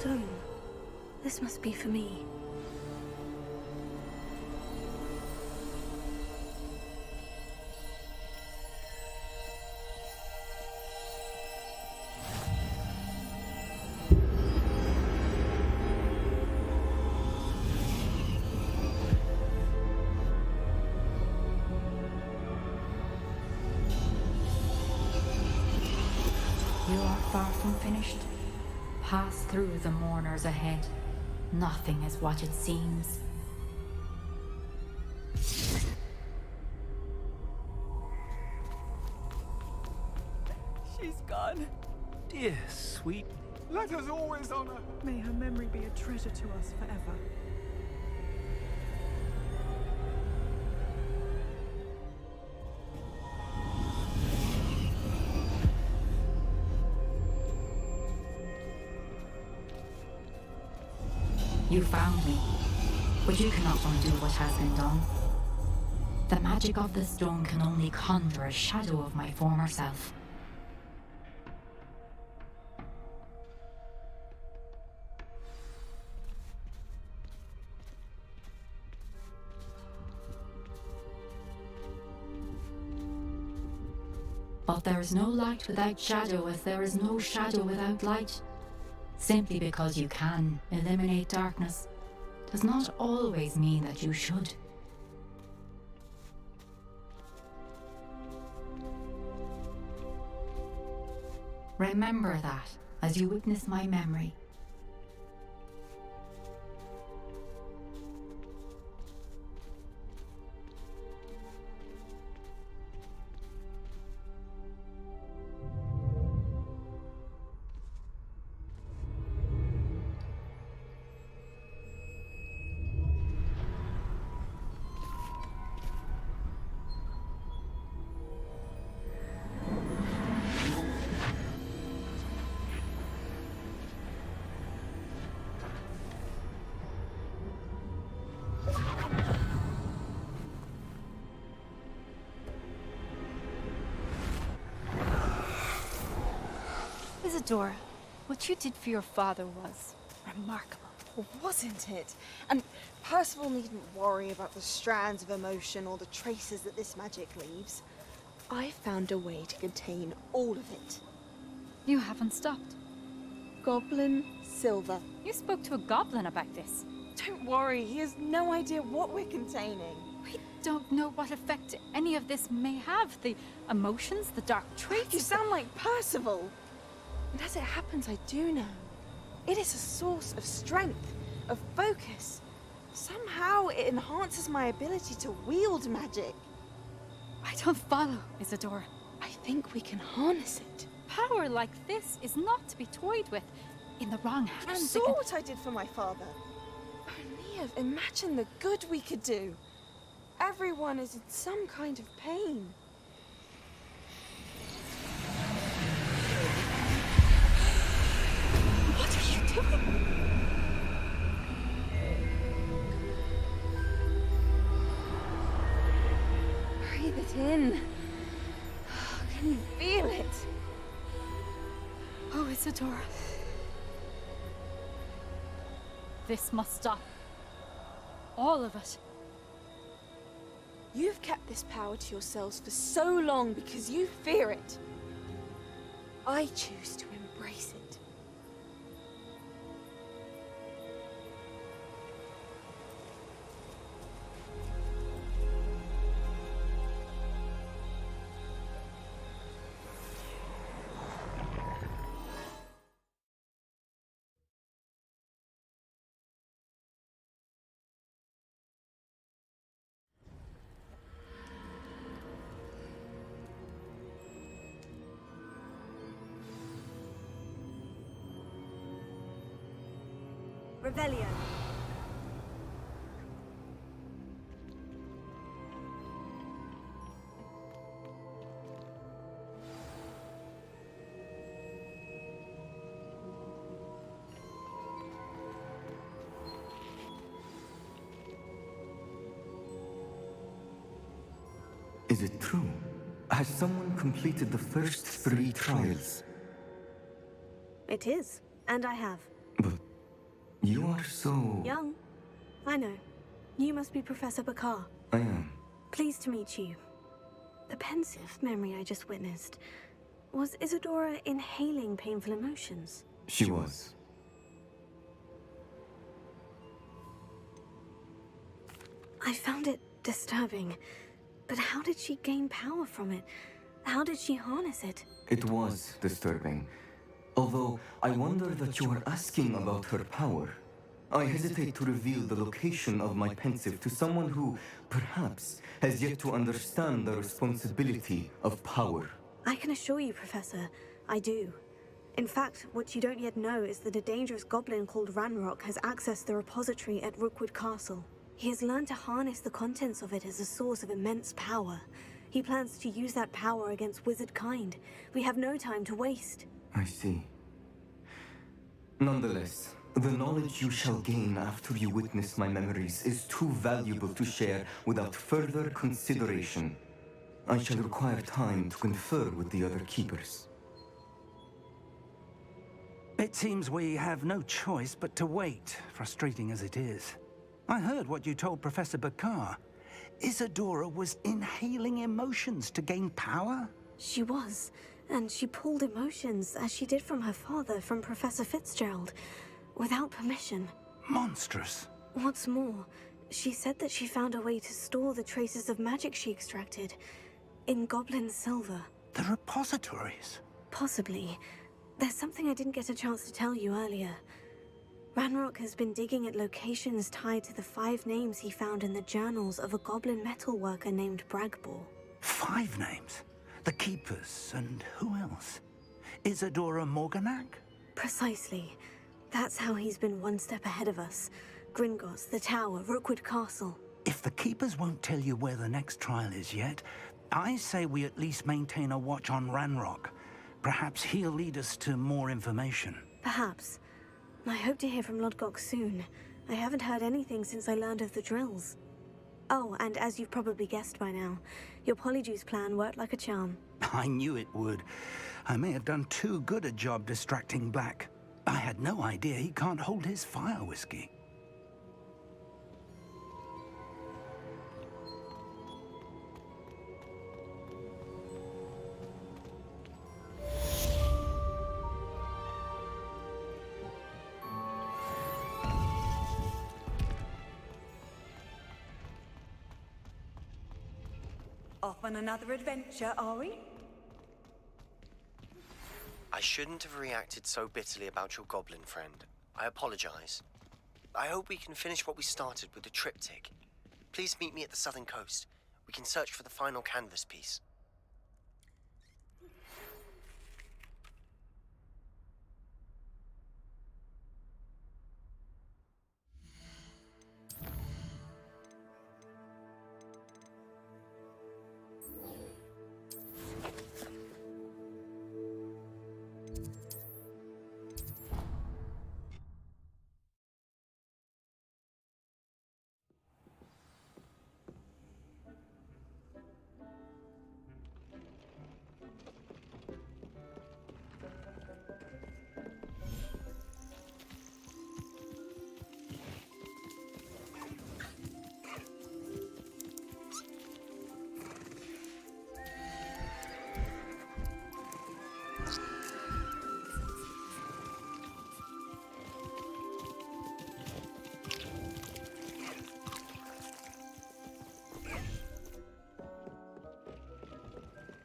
Speaker 5: stone. This must be for me.
Speaker 19: You are far from finished. Pass through the mourners ahead. Nothing is what it seems.
Speaker 6: She's gone.
Speaker 21: Dear sweet.
Speaker 6: Let us always honor. May her memory be a treasure to us forever.
Speaker 19: You found me, but you cannot undo what has been done. The magic of the stone can only conjure a shadow of my former self. But there is no light without shadow, as there is no shadow without light. Simply because you can eliminate darkness does not always mean that you should. Remember that as you witness my memory.
Speaker 9: Isadora, what you did for your father was remarkable.
Speaker 13: Well, wasn't it? And Percival needn't worry about the strands of emotion or the traces that this magic leaves. I found a way to contain all of it.
Speaker 9: You haven't stopped.
Speaker 13: Goblin Silver.
Speaker 9: You spoke to a goblin about this.
Speaker 13: Don't worry, he has no idea what we're containing.
Speaker 9: We don't know what effect any of this may have. The emotions, the dark traits.
Speaker 13: You sound like Percival. And as it happens, I do know. It is a source of strength, of focus. Somehow it enhances my ability to wield magic.
Speaker 9: I don't follow, Isadora.
Speaker 13: I think we can harness it.
Speaker 9: Power like this is not to be toyed with. In the wrong hands,
Speaker 13: You saw what I did for my father. Only imagine the good we could do. Everyone is in some kind of pain.
Speaker 9: What are you doing?
Speaker 13: Breathe it in. Can you feel it?
Speaker 9: Oh, Isadora. This must stop. All of it.
Speaker 13: You've kept this power to yourselves for so long because you fear it. I choose to embrace it.
Speaker 1: Revelio.
Speaker 15: Is it true? Has someone completed the first 3 trials?
Speaker 5: It is, and I have.
Speaker 15: But You are so...
Speaker 5: Young? I know. You must be Professor Bakar.
Speaker 15: I am.
Speaker 5: Pleased to meet you. The pensive memory I just witnessed. Was Isadora inhaling painful emotions?
Speaker 15: She was.
Speaker 5: I found it disturbing. But how did she gain power from it? How did she harness it?
Speaker 15: It was disturbing. Although, I wonder that you are asking about her power. I hesitate to reveal the location of my pensive to someone who, perhaps, has yet to understand the responsibility of power.
Speaker 5: I can assure you, Professor, I do. In fact, what you don't yet know is that a dangerous goblin called Ranrock has accessed the repository at Rookwood Castle. He has learned to harness the contents of it as a source of immense power. He plans to use that power against wizard kind. We have no time to waste.
Speaker 15: I see. Nonetheless, the knowledge you shall gain after you witness my memories is too valuable to share without further consideration. I shall require time to confer with the other keepers.
Speaker 20: It seems we have no choice but to wait, frustrating as it is. I heard what you told Professor Bakar. Isadora was inhaling emotions to gain power?
Speaker 5: She was, and she pulled emotions as she did from her father, from Professor Fitzgerald, without permission.
Speaker 20: Monstrous.
Speaker 5: What's more, she said that she found a way to store the traces of magic she extracted in goblin silver.
Speaker 20: The repositories?
Speaker 5: Possibly. There's something I didn't get a chance to tell you earlier. Ranrock has been digging at locations tied to the 5 names he found in the journals of a goblin metalworker named Bragbor.
Speaker 20: 5 names? The Keepers, and who else? Isadora Morganac?
Speaker 5: Precisely. That's how he's been one step ahead of us. Gringotts, the Tower, Rookwood Castle.
Speaker 20: If the Keepers won't tell you where the next trial is yet, I say we at least maintain a watch on Ranrock. Perhaps he'll lead us to more information.
Speaker 5: Perhaps. I hope to hear from Lodgok soon. I haven't heard anything since I learned of the drills. Oh, and as you've probably guessed by now, your Polyjuice plan worked like a charm.
Speaker 20: I knew it would. I may have done too good a job distracting Black. I had no idea he can't hold his fire whiskey.
Speaker 1: Off on another adventure, are we?
Speaker 11: I shouldn't have reacted so bitterly about your goblin friend. I apologize. I hope we can finish what we started with the triptych. Please meet me at the southern coast. We can search for the final canvas piece.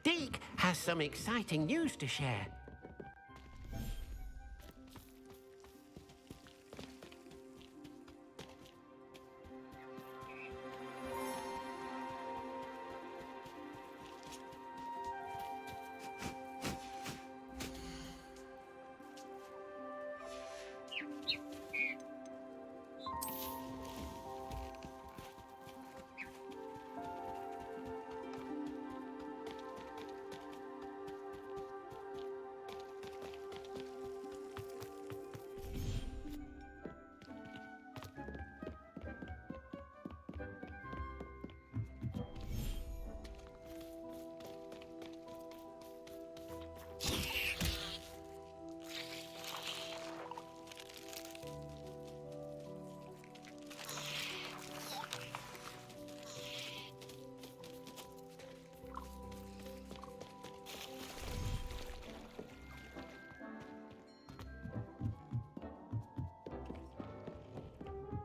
Speaker 12: Deke has some exciting news to share.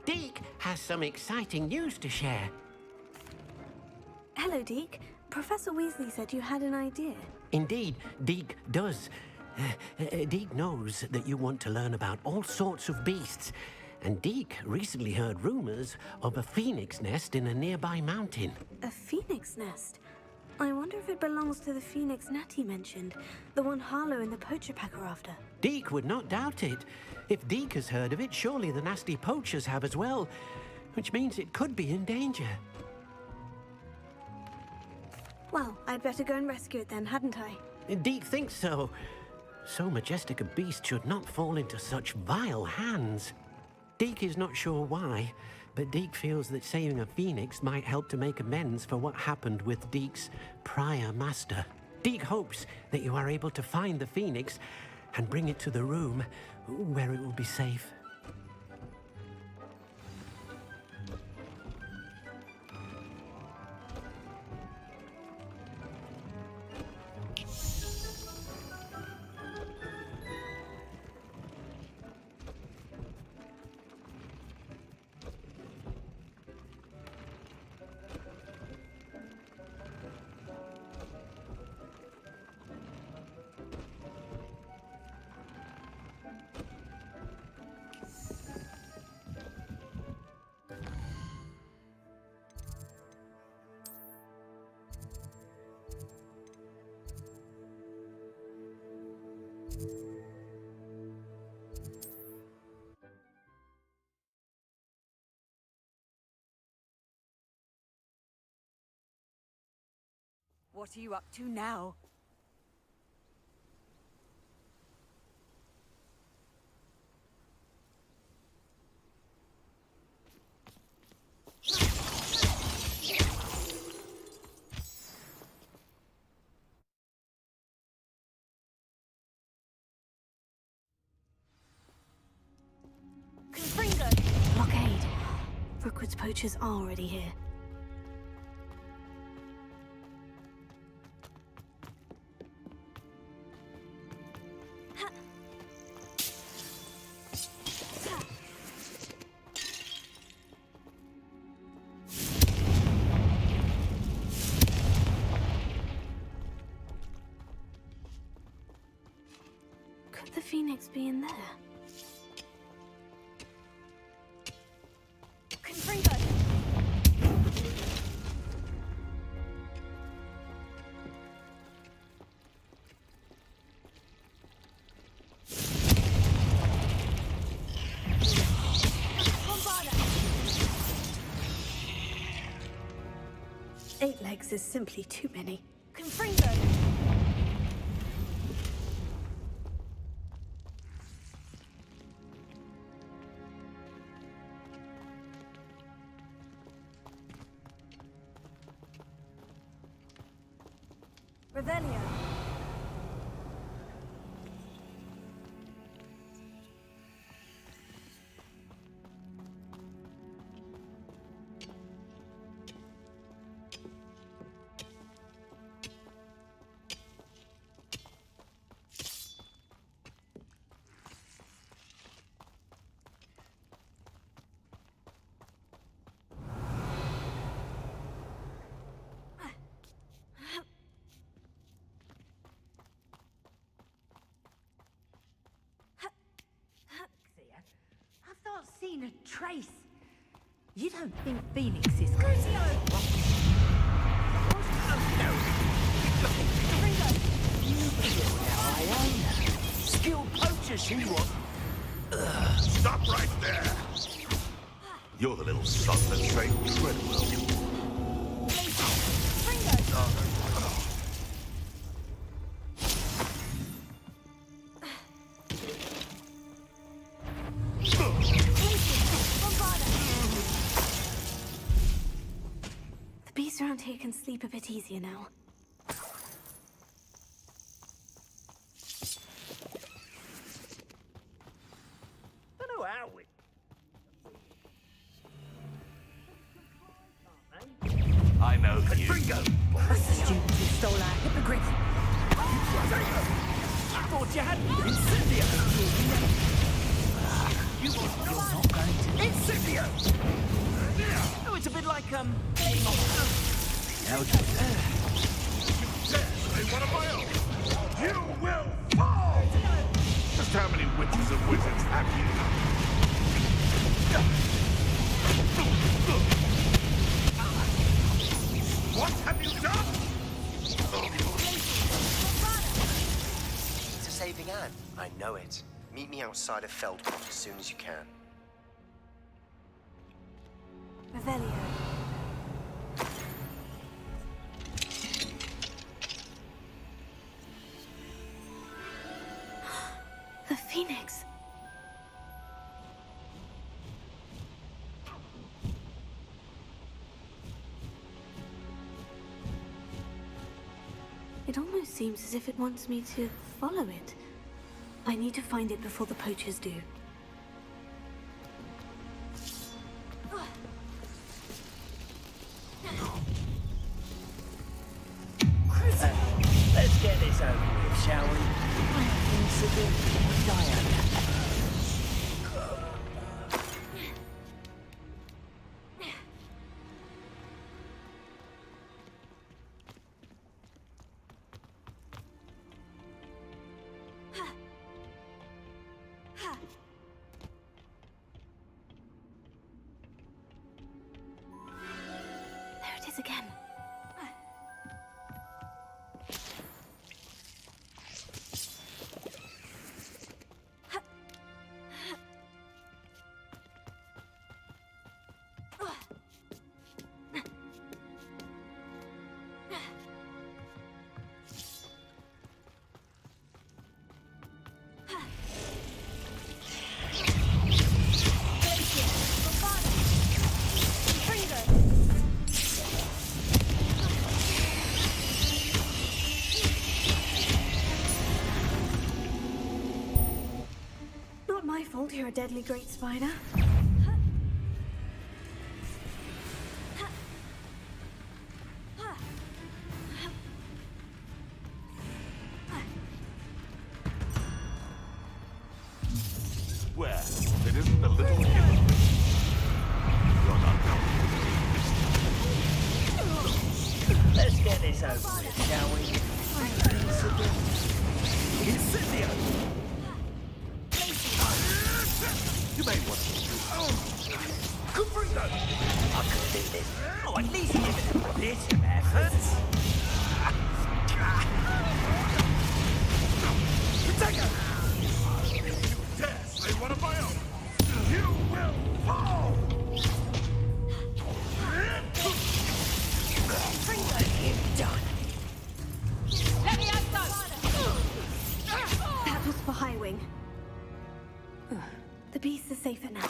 Speaker 12: Deke has some exciting news to share.
Speaker 5: Hello, Deke. Professor Weasley said you had an idea.
Speaker 12: Indeed, Deke does. Deke knows that you want to learn about all sorts of beasts, and Deke recently heard rumors of a phoenix nest in a nearby mountain.
Speaker 5: A phoenix nest? I wonder if it belongs to the phoenix net he mentioned, the one Harlow and the poacher pack are after.
Speaker 12: Deke would not doubt it. If Deke has heard of it, surely the nasty poachers have as well, which means it could be in danger.
Speaker 5: Well, I'd better go and rescue it then, hadn't I?
Speaker 12: Deke thinks so. So majestic a beast should not fall into such vile hands. Deke is not sure why, but Deke feels that saving a phoenix might help to make amends for what happened with Deke's prior master. Deke hopes that you are able to find the phoenix and bring it to the room where it will be safe.
Speaker 1: What are you up to now?
Speaker 5: Blockade. Brookwood's poachers are already here. Could the phoenix be in there? Eight legs is simply too many.
Speaker 1: Confringo! Revelio.
Speaker 2: I've not seen a trace. You don't think Phoenix is... Crucio!
Speaker 8: Skilled poacher she was. Stop right there. You're the little son that trained Treadwell.
Speaker 5: The beasts around here can sleep a bit easier now.
Speaker 2: Dunno how we...
Speaker 8: I know you.
Speaker 2: That's the student who stole our hippogriff. I thought you had Incendio. You're not going to... Incendio!
Speaker 7: Oh, it's a bit like,
Speaker 8: You dare say one of my own! You will fall! Just how many witches and wizards have you? What have you done?
Speaker 11: It's a saving Anne. I know it. Meet me outside of Feldcroft as soon as you can.
Speaker 5: Revelio. The Phoenix. It almost seems as if it wants me to follow it. I need to find it before the poachers do.
Speaker 7: let's get this over with, shall we? I have things to do. Diana.
Speaker 5: There it is again. Not my fault you're a deadly great spider.
Speaker 8: Where? It isn't a little given. You're not
Speaker 7: Let's get this over with, shall we? I have things to do. Incendio!
Speaker 8: You may want to.
Speaker 7: Good for you! I can do this. Oh, at least give it a bit of effort. Take it!
Speaker 8: You dare say one of my own! You will fall!
Speaker 7: Done.
Speaker 9: Let me out,
Speaker 5: That was for Highwing. The beast is safer now.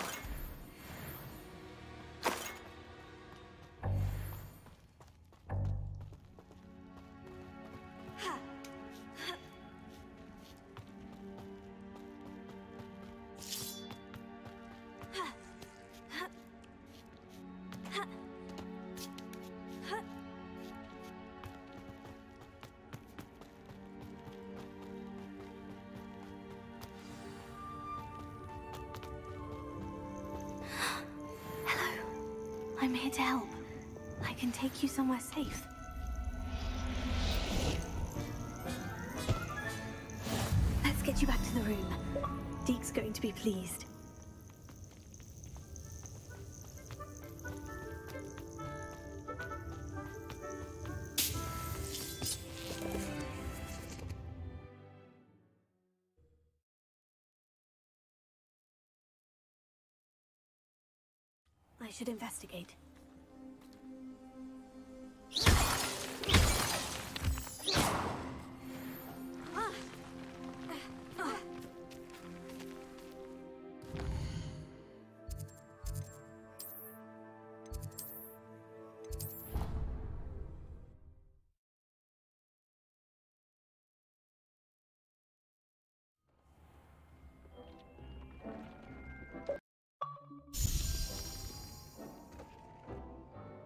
Speaker 5: I'm here to help. I can take you somewhere safe. Let's get you back to the room. Deke's going to be pleased. I should investigate.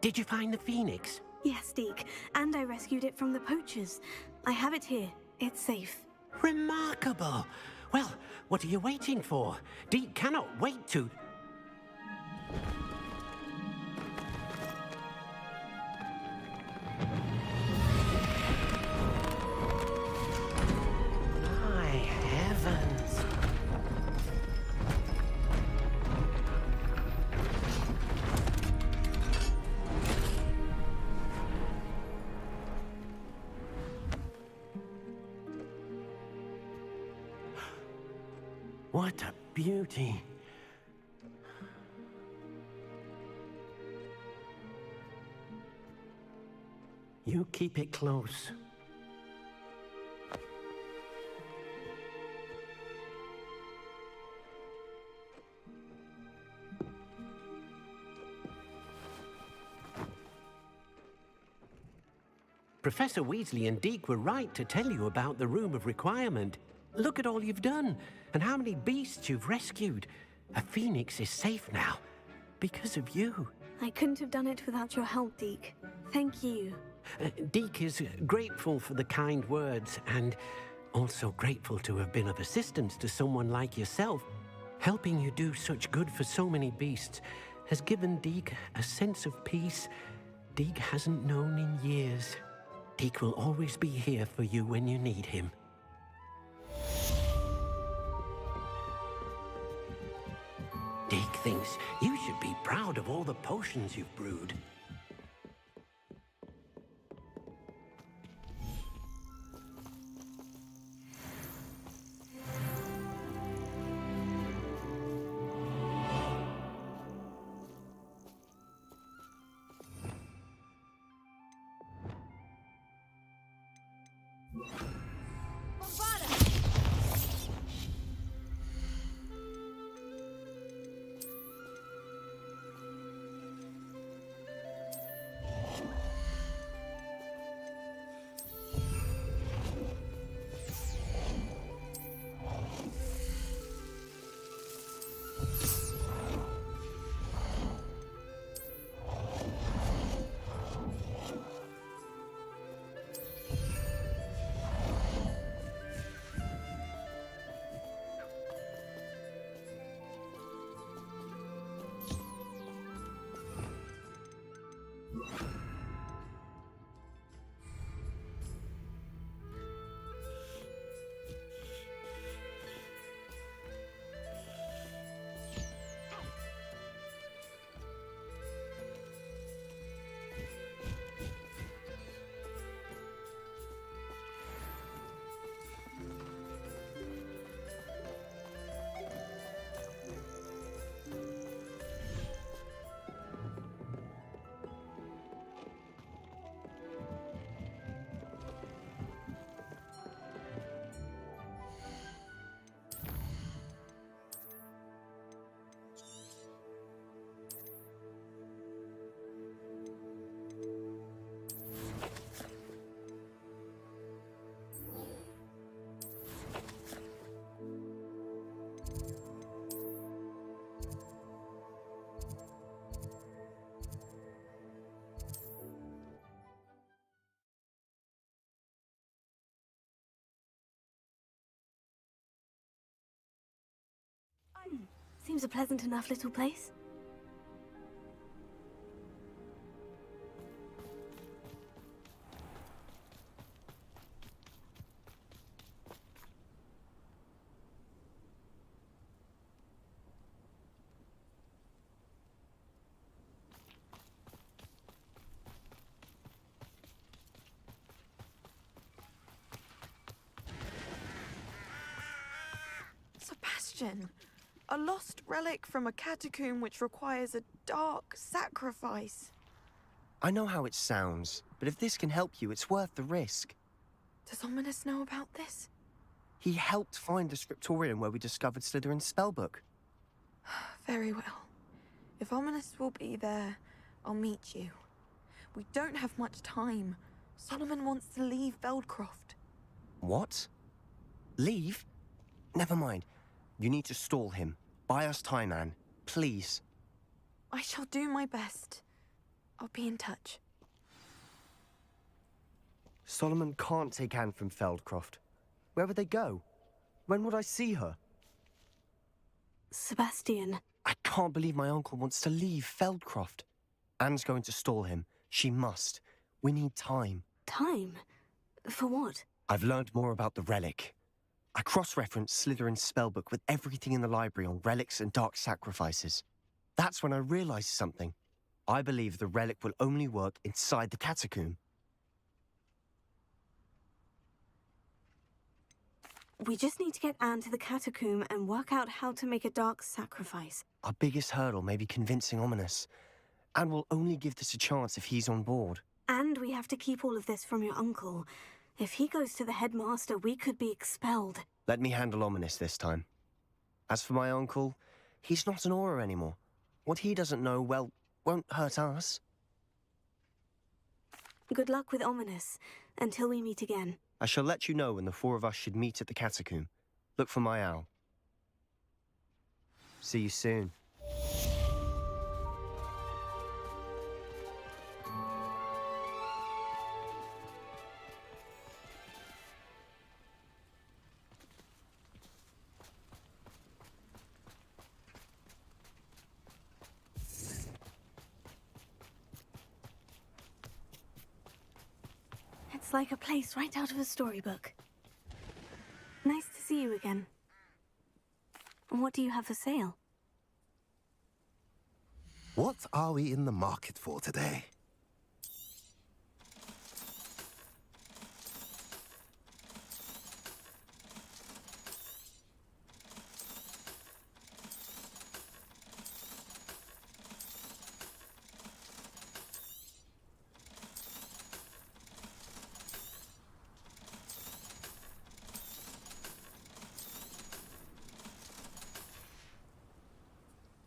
Speaker 12: Did you find the Phoenix?
Speaker 5: Yes, Deke, and I rescued it from the poachers. I have it here. It's safe.
Speaker 12: Remarkable. Well, what are you waiting for? Deke cannot wait to... What a beauty. You keep it close. Professor Weasley and Deke were right to tell you about the Room of Requirement. Look at all you've done, and how many beasts you've rescued. A phoenix is safe now, because of you.
Speaker 5: I couldn't have done it without your help, Deke. Thank you.
Speaker 12: Deke is grateful for the kind words, and also grateful to have been of assistance to someone like yourself. Helping you do such good for so many beasts has given Deke a sense of peace Deke hasn't known in years. Deke will always be here for you when you need him. Deke thinks you should be proud of all the potions you've brewed.
Speaker 5: Seems a pleasant enough little place.
Speaker 13: Sebastian! A lost relic from a catacomb which requires a dark sacrifice.
Speaker 11: I know how it sounds, but if this can help you, it's worth the risk.
Speaker 13: Does Ominous know about this?
Speaker 11: He helped find the scriptorium where we discovered Slytherin's spellbook.
Speaker 13: Very well. If Ominous will be there, I'll meet you. We don't have much time. Solomon wants to leave Feldcroft.
Speaker 11: What? Leave? Never mind. You need to stall him. Buy us time, Anne. Please.
Speaker 13: I shall do my best. I'll be in touch.
Speaker 11: Solomon can't take Anne from Feldcroft. Where would they go? When would I see her?
Speaker 5: Sebastian.
Speaker 11: I can't believe my uncle wants to leave Feldcroft. Anne's going to stall him. She must. We need time.
Speaker 5: Time? For what?
Speaker 11: I've learned more about the relic. I cross-referenced Slytherin's spellbook with everything in the library on relics and dark sacrifices. That's when I realized something. I believe the relic will only work inside the catacomb.
Speaker 5: We just need to get Anne to the catacomb and work out how to make a dark sacrifice.
Speaker 11: Our biggest hurdle may be convincing Ominous. And we'll only give this a chance if he's on board.
Speaker 5: And we have to keep all of this from your uncle. If he goes to the headmaster, we could be expelled.
Speaker 11: Let me handle Ominous this time. As for my uncle, he's not an Auror anymore. What he doesn't know, well, won't hurt us.
Speaker 5: Good luck with Ominous, until we meet again.
Speaker 11: I shall let you know when the four of us should meet at the catacomb. Look for my owl. See you soon.
Speaker 5: It's like a place right out of a storybook. Nice to see you again. What do you have for sale?
Speaker 10: What are we in the market for today?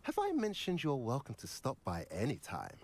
Speaker 10: Have I mentioned you're welcome to stop by any time?